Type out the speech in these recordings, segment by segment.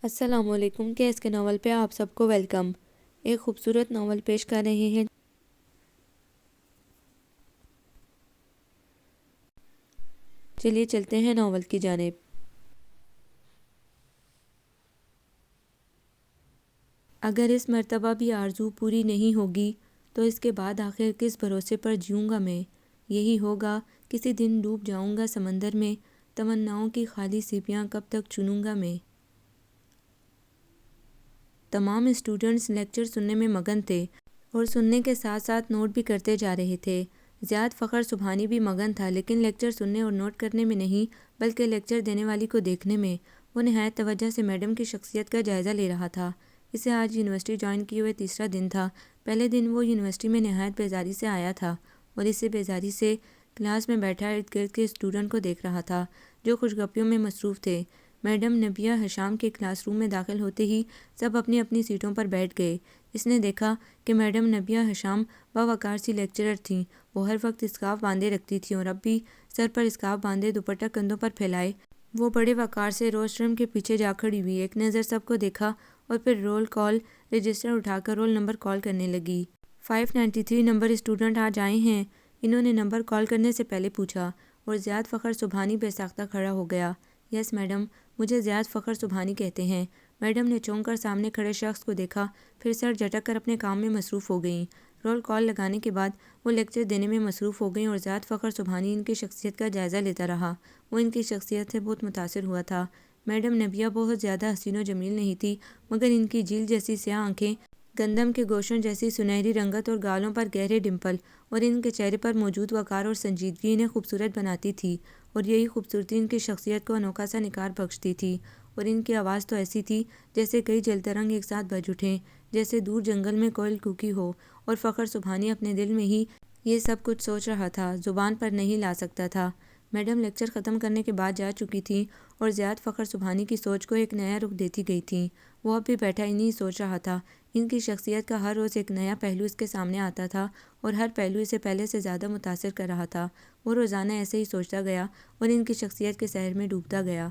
السلام علیکم کیس کے ناول پہ آپ سب کو ویلکم۔ ایک خوبصورت ناول پیش کر رہے ہیں۔ چلیے چلتے ہیں ناول کی جانب۔ اگر اس مرتبہ بھی آرزو پوری نہیں ہوگی تو اس کے بعد آخر کس بھروسے پر جیوں گا میں؟ یہی ہوگا کسی دن ڈوب جاؤں گا سمندر میں، تمناؤں کی خالی سیپیاں کب تک چنوں گا میں؟ تمام اسٹوڈنٹس لیکچر سننے میں مگن تھے اور سننے کے ساتھ ساتھ نوٹ بھی کرتے جا رہے تھے۔ زیاد فخر سبحانی بھی مگن تھا، لیکن لیکچر سننے اور نوٹ کرنے میں نہیں بلکہ لیکچر دینے والی کو دیکھنے میں۔ وہ نہایت توجہ سے میڈم کی شخصیت کا جائزہ لے رہا تھا۔ اسے آج یونیورسٹی جوائن کیے ہوئے تیسرا دن تھا۔ پہلے دن وہ یونیورسٹی میں نہایت بیزاری سے آیا تھا اور اسی بیزاری سے کلاس میں بیٹھا ارد گرد کے اسٹوڈنٹ کو دیکھ رہا تھا جو خوش گپیوں میں مصروف تھے۔ میڈم نبیہ حشام کے کلاس روم میں داخل ہوتے ہی سب اپنی اپنی سیٹوں پر بیٹھ گئے۔ اس نے دیکھا کہ میڈم نبیہ حشام باوقار سی لیکچرر تھیں۔ وہ ہر وقت اسکارف باندھے رکھتی تھیں اور اب بھی سر پر اسکارف باندھے دوپٹہ کندھوں پر پھیلائے وہ بڑے وقار سے روسٹرم کے پیچھے جا کھڑی ہوئی ایک نظر سب کو دیکھا اور پھر رول کال رجسٹر اٹھا کر رول نمبر کال کرنے لگی۔ 593 نمبر اسٹوڈنٹ آج آئے ہیں؟ انہوں نے نمبر کال کرنے سے پہلے پوچھا اور زیاد فخر سبحانی بے ساختہ کھڑا ہو گیا۔ یس میڈم، مجھے زیاد فخر سبحانی کہتے ہیں۔ میڈم نے چونک کر سامنے کھڑے شخص کو دیکھا، پھر سر جھٹک کر اپنے کام میں مصروف ہو گئیں۔ رول کال لگانے کے بعد وہ لیکچر دینے میں مصروف ہو گئیں اور زیاد فخر سبحانی ان کی شخصیت کا جائزہ لیتا رہا۔ وہ ان کی شخصیت سے بہت متاثر ہوا تھا۔ میڈم نبیہ بہت زیادہ حسین و جمیل نہیں تھی، مگر ان کی جیل جیسی سیاہ آنکھیں، گندم کے گوشوں جیسی سنہری رنگت اور گالوں پر گہرے ڈمپل اور ان کے چہرے پر موجود وقار اور سنجیدگی انہیں خوبصورت بناتی تھی اور یہی خوبصورتی ان کی شخصیت کو انوکھا سا نکھار بخشتی تھی۔ اور ان کی آواز تو ایسی تھی جیسے کئی جل ترنگ ایک ساتھ بج اٹھیں، جیسے دور جنگل میں کوئل کوکی ہو، اور فخر سبحانی اپنے دل میں ہی یہ سب کچھ سوچ رہا تھا، زبان پر نہیں لا سکتا تھا۔ میڈم لیکچر ختم کرنے کے بعد جا چکی تھیں اور زیاد فخر سبحانی کی سوچ کو ایک نیا رخ دیتی گئی تھیں۔ وہ اب بھی بیٹھا انہی سوچ رہا تھا۔ ان کی شخصیت کا ہر روز ایک نیا پہلو اس کے سامنے آتا تھا اور ہر پہلو اسے پہلے سے زیادہ متاثر کر رہا تھا۔ وہ روزانہ ایسے ہی سوچتا گیا اور ان کی شخصیت کے سحر میں ڈوبتا گیا۔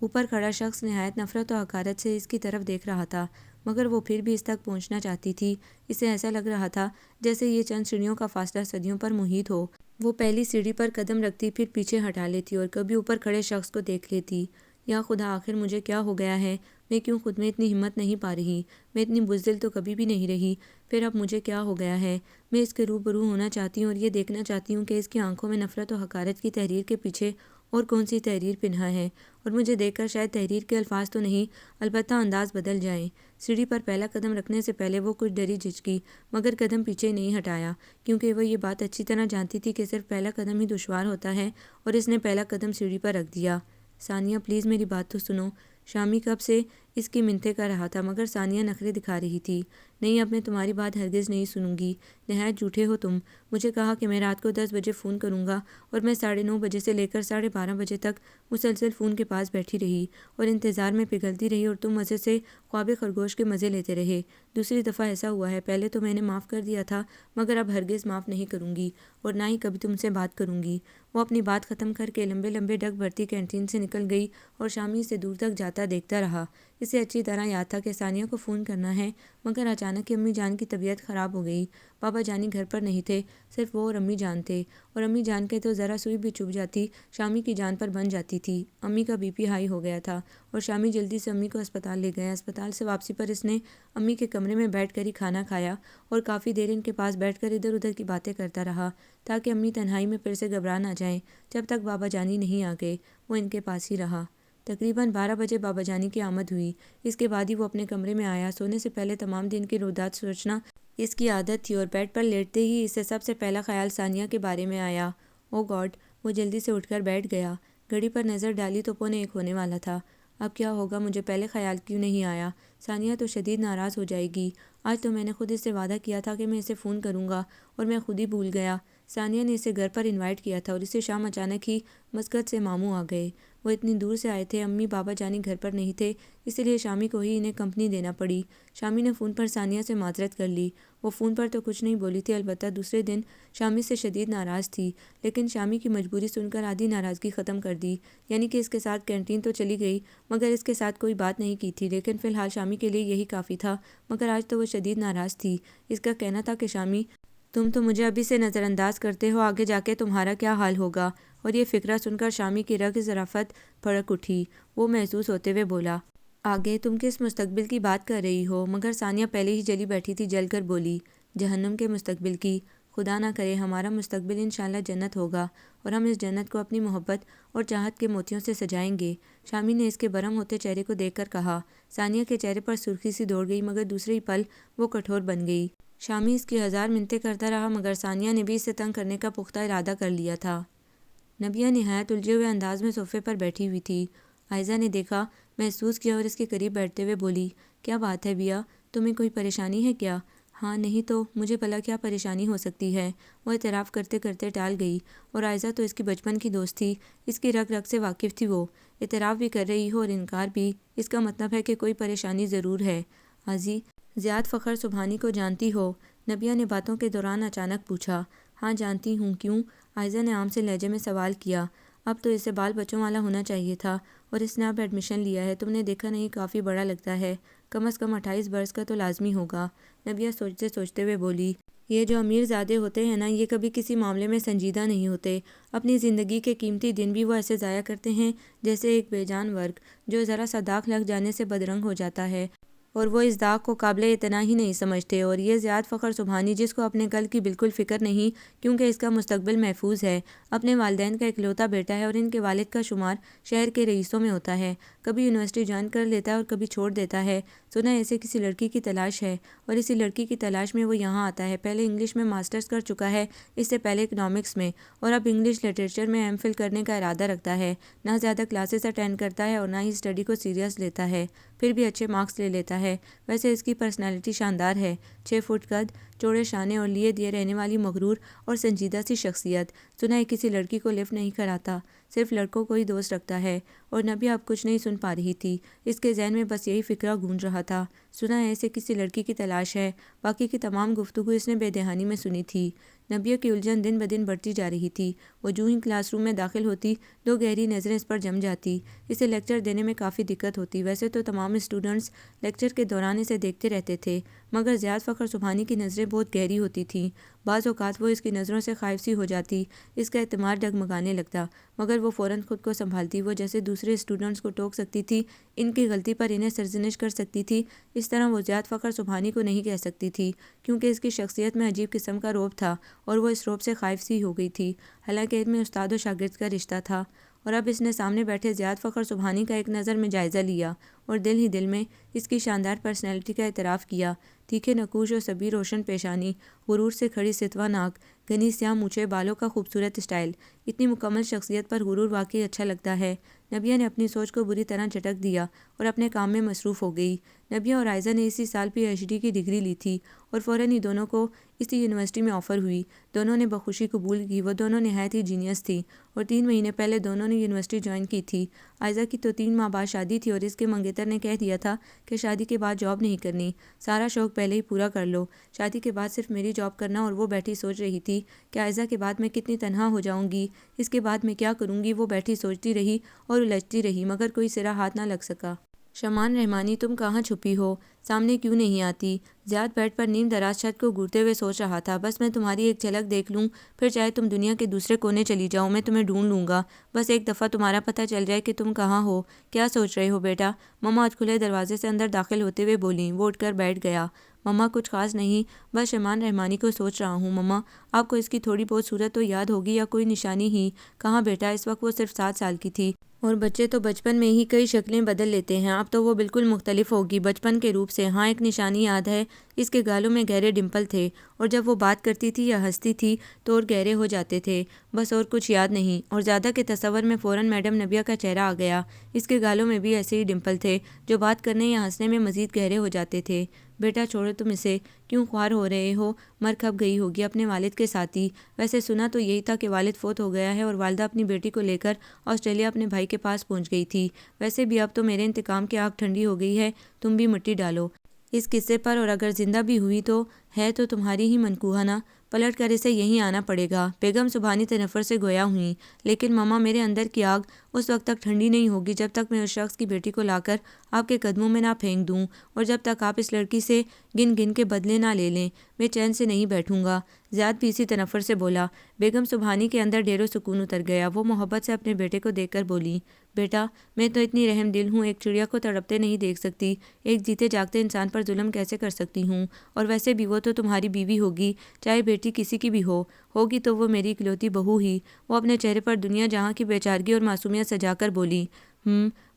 اوپر کھڑا شخص نہایت نفرت و حقارت سے اس کی طرف دیکھ رہا تھا، مگر وہ پھر بھی اس تک پہنچنا چاہتی تھی۔ اسے ایسا لگ رہا تھا جیسے یہ چند سیڑھیوں کا فاصلہ صدیوں پر محیط ہو۔ وہ پہلی سیڑھی پر قدم رکھتی، پھر پیچھے ہٹا لیتی اور کبھی اوپر کھڑے شخص کو دیکھ لیتی۔ یا خدا، آخر مجھے کیا ہو گیا ہے؟ میں کیوں خود میں اتنی ہمت نہیں پا رہی؟ میں اتنی بزدل تو کبھی بھی نہیں رہی، پھر اب مجھے کیا ہو گیا ہے؟ میں اس کے روبرو ہونا چاہتی ہوں اور یہ دیکھنا چاہتی ہوں کہ اس کی آنکھوں میں نفرت و حقارت کی تحریر کے پیچھے اور کون سی تحریر پنہا ہے، اور مجھے دیکھ کر شاید تحریر کے الفاظ تو نہیں البتہ انداز بدل جائیں۔ سیڑھی پر پہلا قدم رکھنے سے پہلے وہ کچھ ڈری جھجکی، مگر قدم پیچھے نہیں ہٹایا، کیونکہ وہ یہ بات اچھی طرح جانتی تھی کہ صرف پہلا قدم ہی دشوار ہوتا ہے، اور اس نے پہلا قدم سیڑھی پر رکھ دیا۔ ثانیہ پلیز میری بات تو سنو۔ شامی کب سے اس کی منتیں کر رہا تھا، مگر ثانیہ نخرے دکھا رہی تھی۔ نہیں، اب میں تمہاری بات ہرگز نہیں سنوں گی، نہایت جھوٹے ہو تم۔ مجھے کہا کہ میں رات کو 10 بجے فون کروں گا اور میں 9:30 بجے سے لے کر 12:30 بجے تک مسلسل فون کے پاس بیٹھی رہی اور انتظار میں پگھلتی رہی اور تم مزے سے خواب خرگوش کے مزے لیتے رہے۔ دوسری دفعہ ایسا ہوا ہے، پہلے تو میں نے معاف کر دیا تھا، مگر اب ہرگز معاف نہیں کروں گی اور نہ ہی کبھی تم سے بات کروں گی۔ وہ اپنی بات ختم کر کے لمبے لمبے ڈگ بھرتی کینٹین سے نکل گئی اور شامی سے دور تک جاتا دیکھتا رہا۔ اسے اچھی طرح یاد تھا کہ ثانیہ کو فون کرنا ہے، مگر اچانک ہی امی جان کی طبیعت خراب ہو گئی۔ بابا جانی گھر پر نہیں تھے، صرف وہ اور امی جان تھے، اور امی جان کے تو ذرا سوئی بھی چبھ جاتی شامی کی جان پر بن جاتی تھی۔ امی کا بی پی ہائی ہو گیا تھا اور شامی جلدی سے امی کو اسپتال لے گیا۔ اسپتال سے واپسی پر اس نے امی کے کمرے میں بیٹھ کر ہی کھانا کھایا اور کافی دیر ان کے پاس بیٹھ کر ادھر ادھر کی باتیں کرتا رہا تاکہ امی تنہائی میں پھر سے گھبرا نہ جائیں۔ جب تک بابا جانی نہیں آ گئے وہ ان کے پاس ہی رہا۔ تقریباً 12 بجے بابا جانی کی آمد ہوئی۔ اس کے بعد ہی وہ اپنے کمرے میں آیا۔ سونے سے پہلے تمام دن کی رویداد سوچنا اس کی عادت تھی اور بیڈ پر لیٹتے ہی اسے سب سے پہلا خیال ثانیہ کے بارے میں آیا۔ او گاڈ! وہ جلدی سے اٹھ کر بیٹھ گیا۔ گھڑی پر نظر ڈالی تو 1:15 ہونے والا تھا۔ اب کیا ہوگا؟ مجھے پہلے خیال کیوں نہیں آیا؟ ثانیہ تو شدید ناراض ہو جائے گی۔ آج تو میں نے خود اس سے وعدہ کیا تھا کہ میں اسے فون کروں گا اور میں خود ہی بھول گیا۔ ثانیہ نے اسے گھر پر انوائٹ کیا تھا اور اسی شام اچانک ہی مسقط سے ماموں آ گئے۔ وہ اتنی دور سے آئے تھے، امی بابا جانی گھر پر نہیں تھے، اسی لیے شامی کو ہی انہیں کمپنی دینا پڑی۔ شامی نے فون پر ثانیہ سے معذرت کر لی۔ وہ فون پر تو کچھ نہیں بولی تھی، البتہ دوسرے دن شامی سے شدید ناراض تھی، لیکن شامی کی مجبوری سن کر آدھی ناراضگی ختم کر دی، یعنی کہ اس کے ساتھ کینٹین تو چلی گئی مگر اس کے ساتھ کوئی بات نہیں کی تھی، لیکن فی الحال شامی کے لیے یہی کافی تھا۔ مگر آج تو وہ شدید ناراض تھی۔ اس کا کہنا تھا کہ شامی، تم تو مجھے ابھی سے نظر انداز کرتے ہو، آگے جا کے تمہارا کیا حال ہوگا؟ اور یہ فکرہ سن کر شامی کی رگ ظرافت بھڑک اٹھی۔ وہ محسوس ہوتے ہوئے بولا، آگے تم کس مستقبل کی بات کر رہی ہو؟ مگر ثانیہ پہلے ہی جلی بیٹھی تھی، جل کر بولی، جہنم کے مستقبل کی۔ خدا نہ کرے، ہمارا مستقبل انشاءاللہ جنت ہوگا، اور ہم اس جنت کو اپنی محبت اور چاہت کے موتیوں سے سجائیں گے۔ شامی نے اس کے برہم ہوتے چہرے کو دیکھ کر کہا۔ ثانیہ کے چہرے پر سرخی سی دوڑ گئی، مگر دوسرے ہی پل وہ کٹھور بن گئی۔ شامی اس کی ہزار منتیں کرتا رہا، مگر ثانیہ نے بھی اسے تنگ کرنے کا پختہ ارادہ کر لیا تھا۔ نبیہ نہایت الجھے ہوئے انداز میں صوفے پر بیٹھی ہوئی تھی۔ عائزہ نے دیکھا، محسوس کیا اور اس کے قریب بیٹھتے ہوئے بولی، کیا بات ہے بیا، تمہیں کوئی پریشانی ہے کیا؟ ہاں، نہیں تو مجھے بھلا کیا پریشانی ہو سکتی ہے؟ وہ اعتراف کرتے کرتے ٹال گئی۔ اور عائزہ تو اس کی بچپن کی دوست تھی، اس کی رگ رگ سے واقف تھی۔ وہ اعتراف بھی کر رہی ہو اور انکار بھی، اس کا مطلب ہے کہ کوئی پریشانی ضرور ہے۔ حاجی زیاد فخر سبحانی کو جانتی ہو؟ نبیہ نے باتوں کے دوران اچانک پوچھا۔ ہاں جانتی ہوں، کیوں؟ عائزہ نے عام سے لہجے میں سوال کیا۔ اب تو اسے بال بچوں والا ہونا چاہیے تھا، اور اس نے اب ایڈمیشن لیا ہے، تم نے دیکھا نہیں کافی بڑا لگتا ہے، کم از کم 28 برس کا تو لازمی ہوگا۔ نبیہ سوچتے سوچتے ہوئے بولی، یہ جو امیر زادے ہوتے ہیں نا، یہ کبھی کسی معاملے میں سنجیدہ نہیں ہوتے، اپنی زندگی کے قیمتی دن بھی وہ ایسے ضائع کرتے ہیں جیسے ایک بے جان ورق جو ذرا سا داغ لگ جانے سے بدرنگ ہو جاتا ہے، اور وہ اس داغ کو قابل اعتنا ہی نہیں سمجھتے۔ اور یہ زیاد فخر سبحانی، جس کو اپنے کل کی بالکل فکر نہیں کیونکہ اس کا مستقبل محفوظ ہے، اپنے والدین کا اکلوتا بیٹا ہے، اور ان کے والد کا شمار شہر کے رئیسوں میں ہوتا ہے، کبھی یونیورسٹی جوائن کر لیتا ہے اور کبھی چھوڑ دیتا ہے، سنا ایسے کسی لڑکی کی تلاش ہے، اور اسی لڑکی کی تلاش میں وہ یہاں آتا ہے۔ پہلے انگلش میں ماسٹرز کر چکا ہے، اس سے پہلے اکنامکس میں، اور اب انگلش لٹریچر میں ایم فل کرنے کا ارادہ رکھتا ہے۔ نہ زیادہ کلاسز اٹینڈ کرتا ہے اور نہ ہی اسٹڈی کو سیریس لیتا ہے، پھر بھی اچھے مارکس لے لیتا ہے۔ ویسے اس کی پرسنالٹی شاندار ہے، 6 فٹ قد، چوڑے شانے اور لیے دیے رہنے والی مغرور اور سنجیدہ سی شخصیت۔ سنا ہے کسی لڑکی کو لفٹ نہیں کراتا، صرف لڑکوں کو ہی دوست رکھتا ہے۔ اور نبیہ اب کچھ نہیں سن پا رہی تھی، اس کے ذہن میں بس یہی فکرہ گونج رہا تھا، سنا ہے ایسے کسی لڑکی کی تلاش ہے۔ باقی کی تمام گفتگو اس نے بے دہانی میں سنی تھی۔ نبیہ کی الجھن دن بدن بڑھتی جا رہی تھی۔ وہ جو ہی کلاس روم میں داخل ہوتی، 2 گہری نظریں اس پر جم جاتی۔ اسے لیکچر دینے میں کافی دقت ہوتی۔ ویسے تو تمام اسٹوڈنٹس لیکچر کے دوران اسے دیکھتے رہتے تھے، مگر زیاد فخر سبحانی کی نظریں بہت گہری ہوتی تھیں۔ بعض اوقات وہ اس کی نظروں سے خائف سی ہو جاتی، اس کا اعتماد ڈگمگانے لگتا، مگر وہ فوراً خود کو سنبھالتی۔ وہ جیسے دوسرے اسٹوڈنٹس کو ٹوک سکتی تھی، ان کی غلطی پر انہیں سرزنش کر سکتی تھی، اس طرح وہ زیاد فخر سبحانی کو نہیں کہہ سکتی تھی، کیونکہ اس کی شخصیت میں عجیب قسم کا رعب تھا، اور وہ اس رعب سے خائف سی ہو گئی تھی۔ حالانکہ ان میں استاد و شاگرد کا رشتہ تھا، اور اب اس نے سامنے بیٹھے زیاد فخر سبحانی کا ایک نظر میں جائزہ لیا، اور دل ہی دل میں اس کی شاندار پرسنالٹی کا اعتراف کیا۔ تیکھے نقوش اور سبھی روشن پیشانی، غرور سے کھڑی ستوا ناک، گھنی سیاہ مونچھیں، بالوں کا خوبصورت اسٹائل، اتنی مکمل شخصیت پر غرور واقعی اچھا لگتا ہے۔ نبیہ نے اپنی سوچ کو بری طرح جھٹک دیا اور اپنے کام میں مصروف ہو گئی۔ نبیہ اور عائزہ نے اسی سال پی ایچ ڈی کی ڈگری لی تھی، اور فوراً ہی دونوں کو اسی یونیورسٹی میں آفر ہوئی۔ دونوں نے بخوشی قبول کی۔ وہ دونوں نہایت ہی جینیس تھیں، اور 3 مہینے پہلے دونوں نے یونیورسٹی جوائن کی تھی۔ عائزہ کی تو 3 ماہ بعد شادی تھی، اور اس کے منگیتر نے کہہ دیا تھا کہ شادی کے بعد جاب نہیں کرنی، سارا شوق پہلے ہی پورا کر لو، شادی کے بعد صرف میری جاب کرنا۔ اور وہ بیٹھی سوچ رہی تھی کہ عائزہ کے بعد میں کتنی تنہا ہو جاؤں گی، اس کے بعد میں کیا کروں گی۔ وہ بیٹھی سوچتی رہی اور الجھتی رہی، مگر کوئی سرا ہاتھ نہ لگ سکا۔ شمان رحمانی، تم کہاں چھپی ہو؟ سامنے کیوں نہیں آتی؟ زیاد بیڈ پر نیم دراز چھت کو گھورتے ہوئے سوچ رہا تھا۔ بس میں تمہاری ایک جھلک دیکھ لوں، پھر چاہے تم دنیا کے دوسرے کونے چلی جاؤ، میں تمہیں ڈھونڈ لوں گا۔ بس ایک دفعہ تمہارا پتہ چل جائے کہ تم کہاں ہو۔ کیا سوچ رہے ہو بیٹا؟ مما آج کھلے دروازے سے اندر داخل ہوتے ہوئے بولیں۔ وہ اٹھ کر بیٹھ گیا۔ مما کچھ خاص نہیں، بس شمان رحمانی کو سوچ رہا ہوں۔ مما آپ کو اس کی تھوڑی بہت صورت تو یاد ہوگی یا کوئی نشانی ہی؟ کہاں بیٹا، اس وقت وہ صرف 7 سال کی تھی، اور بچے تو بچپن میں ہی کئی شکلیں بدل لیتے ہیں، اب تو وہ بالکل مختلف ہوگی بچپن کے روپ سے۔ ہاں ایک نشانی یاد ہے، اس کے گالوں میں گہرے ڈمپل تھے، اور جب وہ بات کرتی تھی یا ہنستی تھی تو اور گہرے ہو جاتے تھے، بس اور کچھ یاد نہیں۔ اور زیادہ کے تصور میں فوراً میڈم نبیہ کا چہرہ آ گیا، اس کے گالوں میں بھی ایسے ہی ڈمپل تھے جو بات کرنے یا ہنسنے میں مزید گہرے ہو جاتے تھے۔ بیٹا چھوڑو تم اسے، کیوں خوار ہو رہے ہو؟ مر کھپ گئی ہوگی اپنے والد کے ساتھ ہی۔ ویسے سنا تو یہی تھا کہ والد فوت ہو گیا ہے اور والدہ اپنی بیٹی کو لے کر آسٹریلیا اپنے بھائی کے پاس پہنچ گئی تھی۔ ویسے بھی اب تو میرے انتقام کی آگ ٹھنڈی ہو گئی ہے، تم بھی مٹی ڈالو اس قصے پر، اور اگر زندہ بھی ہوئی تو ہے تو تمہاری ہی منقوہ نہ، پلٹ کر اسے یہیں آنا پڑے گا۔ بیگم سبحانی تنفر سے گویا ہوئیں، لیکن ماما میرے اندر کی آگ اس وقت تک ٹھنڈی نہیں ہوگی جب تک میں اس شخص کی بیٹی کو لا کر آپ کے قدموں میں نہ پھینک دوں، اور جب تک آپ اس لڑکی سے گن گن کے بدلے نہ لے لیں، میں چین سے نہیں بیٹھوں گا۔ زیاد بھی اسی تنفر سے بولا۔ بیگم سبحانی کے اندر ڈھیر و سکون اتر گیا، وہ محبت سے اپنے بیٹے کو دیکھ کر بولی، بیٹا میں تو اتنی رحم دل ہوں، ایک چڑیا کو تڑپتے نہیں دیکھ سکتی، ایک جیتے جاگتے انسان پر ظلم کیسے کر سکتی ہوں؟ اور ویسے بھی وہ تو تمہاری بیوی ہوگی، چاہے بیٹی کسی کی بھی ہوگی تو وہ میری اکلوتی بہو ہی۔ وہ اپنے چہرے پر دنیا جہاں کی بیچارگی اور معصومیت سجا کر بولی،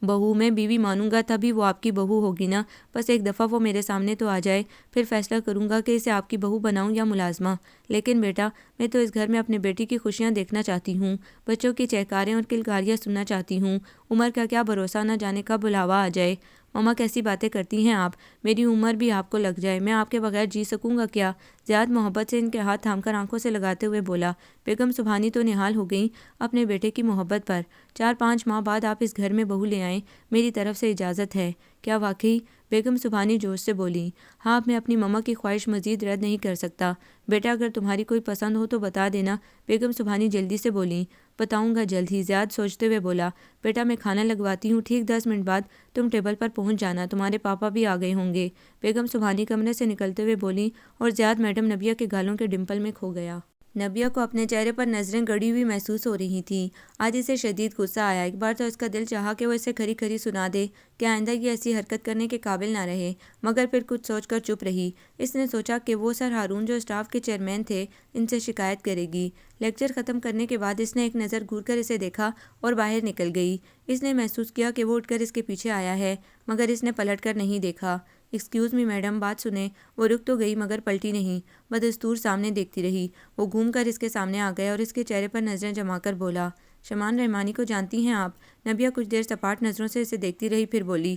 بہو میں بیوی مانوں گا تبھی وہ آپ کی بہو ہوگی نا، بس ایک دفعہ وہ میرے سامنے تو آ جائے، پھر فیصلہ کروں گا کہ اسے آپ کی بہو بناؤں یا ملازمہ۔ لیکن بیٹا میں تو اس گھر میں اپنے بیٹی کی خوشیاں دیکھنا چاہتی ہوں، بچوں کی چہکاریں اور کلکاریاں سننا چاہتی ہوں۔ عمر کا کیا بھروسہ، نہ جانے کب بلاوا آ جائے۔ ماما کیسی باتیں کرتی ہیں آپ، میری عمر بھی آپ کو لگ جائے، میں آپ کے بغیر جی سکوں گا کیا؟ زیاد محبت سے ان کے ہاتھ تھام کر آنکھوں سے لگاتے ہوئے بولا۔ بیگم سبحانی تو نہال ہو گئیں اپنے بیٹے کی محبت پر۔ 4-5 ماہ بعد آپ اس گھر میں بہو لے آئیں، میری طرف سے اجازت ہے کیا؟ واقعی؟ بیگم سبحانی جوش سے بولی۔ ہاں، میں اپنی ماما کی خواہش مزید رد نہیں کر سکتا۔ بیٹا اگر تمہاری کوئی پسند ہو تو بتا دینا، بیگم سبحانی جلدی سے بولیں۔ بتاؤں گا جلد ہی، زیاد سوچتے ہوئے بولا۔ بیٹا میں کھانا لگواتی ہوں، ٹھیک 10 منٹ بعد تم ٹیبل پر پہنچ جانا، تمہارے پاپا بھی آ گئے ہوں گے۔ بیگم سبحانی کمرے سے نکلتے ہوئے بولیں، اور زیاد میڈم نبیہ کے گالوں کے ڈمپل میں کھو گیا۔ نبیہ کو اپنے چہرے پر نظریں گڑی ہوئی محسوس ہو رہی تھیں۔ آج اسے شدید غصہ آیا، ایک بار تو اس کا دل چاہا کہ وہ اسے کھری کھری سنا دے کہ آئندہ یہ ایسی حرکت کرنے کے قابل نہ رہے، مگر پھر کچھ سوچ کر چپ رہی۔ اس نے سوچا کہ وہ سر ہارون جو اسٹاف کے چیئرمین تھے ان سے شکایت کرے گی۔ لیکچر ختم کرنے کے بعد اس نے ایک نظر گھور کر اسے دیکھا اور باہر نکل گئی۔ اس نے محسوس کیا کہ وہ اٹھ کر اس کے پیچھے آیا ہے، مگر اس نے پلٹ کر نہیں دیکھا۔ ایکسکیوز می میڈم، بات سنیں۔ وہ رک تو گئی مگر پلٹی نہیں، بدستور سامنے دیکھتی رہی۔ وہ گھوم کر اس کے سامنے آ گیا اور اس کے چہرے پر نظریں جما کر بولا، شمان رحمانی کو جانتی ہیں آپ؟ نبیہ کچھ دیر سپاٹ نظروں سے اسے دیکھتی رہی، پھر بولی،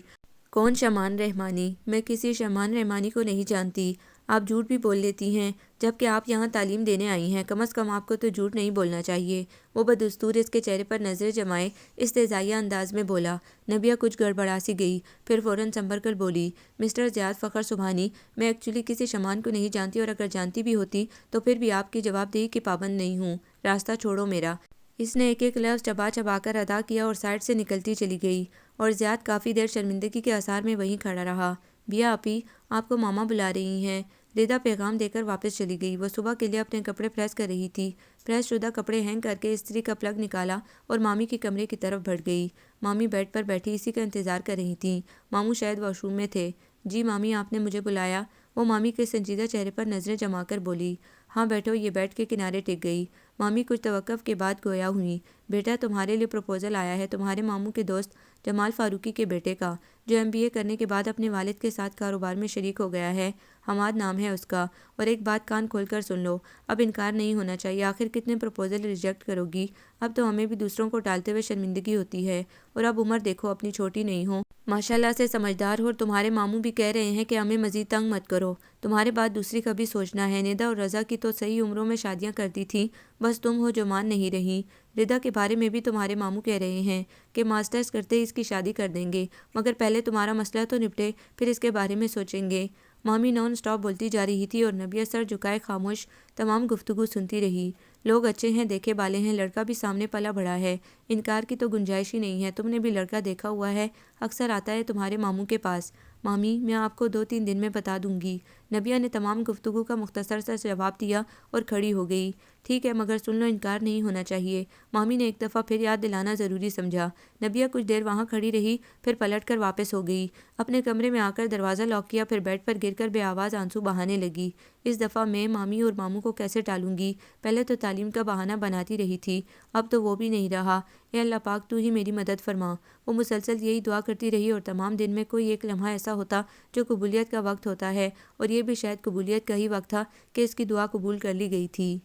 کون شمان رحمانی؟ میں کسی شمان رحمانی کو نہیں جانتی۔ آپ جھوٹ بھی بول لیتی ہیں جبکہ آپ یہاں تعلیم دینے آئی ہیں، کم از کم آپ کو تو جھوٹ نہیں بولنا چاہیے۔ وہ بدستور اس کے چہرے پر نظریں جمائے استہزائیہ انداز میں بولا۔ نبیہ کچھ گڑبڑا سی گئی، پھر فوراً سنبھل کر بولی، مسٹر زیاد فخر سبحانی، میں ایکچولی کسی شمان کو نہیں جانتی، اور اگر جانتی بھی ہوتی تو پھر بھی آپ کی جواب دہی کی پابند نہیں ہوں، راستہ چھوڑو میرا۔ اس نے ایک ایک لفظ چبا چبا کر ادا کیا اور سائڈ سے نکلتی چلی گئی، اور زیاد کافی دیر شرمندگی کے آثار میں وہیں کھڑا رہا۔ بیا آپی، آپ کو ماما بلا رہی ہیں۔ ردا پیغام دے کر واپس چلی گئی۔ وہ صبح کے لیے اپنے کپڑے پریس کر رہی تھی۔ پریس شدہ کپڑے ہینگ کر کے استری کا پلگ نکالا اور مامی کے کمرے کی طرف بڑھ گئی۔ مامی بیڈ پر بیٹھی اسی کا انتظار کر رہی تھیں۔ ماموں شاید واش روم میں تھے۔ جی مامی، آپ نے مجھے بلایا؟ وہ مامی کے سنجیدہ چہرے پر نظریں جما کر بولی۔ ہاں بیٹھو، یہ بیڈ کے کنارے ٹک گئی۔ مامی کچھ توقف کے بعد گویا ہوئیں۔ بیٹا تمہارے لیے پروپوزل آیا ہے تمہارے ماموں کے دوست جمال فاروقی کے بیٹے کا، جو MBA کرنے کے بعد اپنے والد کے ساتھ کاروبار میں شریک ہو گیا ہے۔ حماد نام ہے اس کا۔ اور ایک بات کان کھول کر سن لو، اب انکار نہیں ہونا چاہیے، آخر کتنے پروپوزل ریجیکٹ کرو گی؟ اب تو ہمیں بھی دوسروں کو ٹالتے ہوئے شرمندگی ہوتی ہے، اور اب عمر دیکھو اپنی چھوٹی نہیں ہو، ماشاءاللہ سے سمجھدار ہو، اور تمہارے ماموں بھی کہہ رہے ہیں کہ ہمیں مزید تنگ مت کرو، تمہارے بعد دوسری کا بھی سوچنا ہے۔ ندا اور رضا کی تو صحیح عمروں میں شادیاں کر دی تھیں، بس تم ہو جو مان نہیں رہی۔ ردا کے بارے میں بھی تمہارے ماموں کہہ رہے ہیں کہ ماسٹرز کرتے ہی اس کی شادی کر دیں گے، مگر پہلے تمہارا مسئلہ تو نپٹے، پھر اس کے بارے میں سوچیں گے۔ مامی نان سٹاپ بولتی جا رہی تھی اور نبیہ سر جھکائے خاموش تمام گفتگو سنتی رہی۔ لوگ اچھے ہیں، دیکھے بالے ہیں، لڑکا بھی سامنے پلا بڑھا ہے، انکار کی تو گنجائش ہی نہیں ہے۔ تم نے بھی لڑکا دیکھا ہوا ہے، اکثر آتا ہے تمہارے ماموں کے پاس۔ مامی میں آپ کو 2-3 دن میں بتا دوں گی۔ نبیہ نے تمام گفتگو کا مختصر سا جواب دیا اور کھڑی ہو گئی۔ ٹھیک ہے، مگر سن لو، انکار نہیں ہونا چاہیے، مامی نے ایک دفعہ پھر یاد دلانا ضروری سمجھا۔ نبیہ کچھ دیر وہاں کھڑی رہی، پھر پلٹ کر واپس ہو گئی۔ اپنے کمرے میں آ کر دروازہ لاک کیا، پھر بیڈ پر گر کر بے آواز آنسو بہانے لگی۔ اس دفعہ میں مامی اور ماموں کو کیسے ٹالوں گی؟ پہلے تو تعلیم کا بہانہ بناتی رہی تھی، اب تو وہ بھی نہیں رہا۔ اے اللہ پاک تو ہی میری مدد فرما۔ وہ مسلسل یہی دعا کرتی رہی اور تمام دن میں کوئی ایک لمحہ ایسا ہوتا جو قبولیت کا وقت ہوتا ہے، اور یہ بھی شاید قبولیت کا ہی وقت تھا کہ اس کی دعا قبول کر لی گئی تھی۔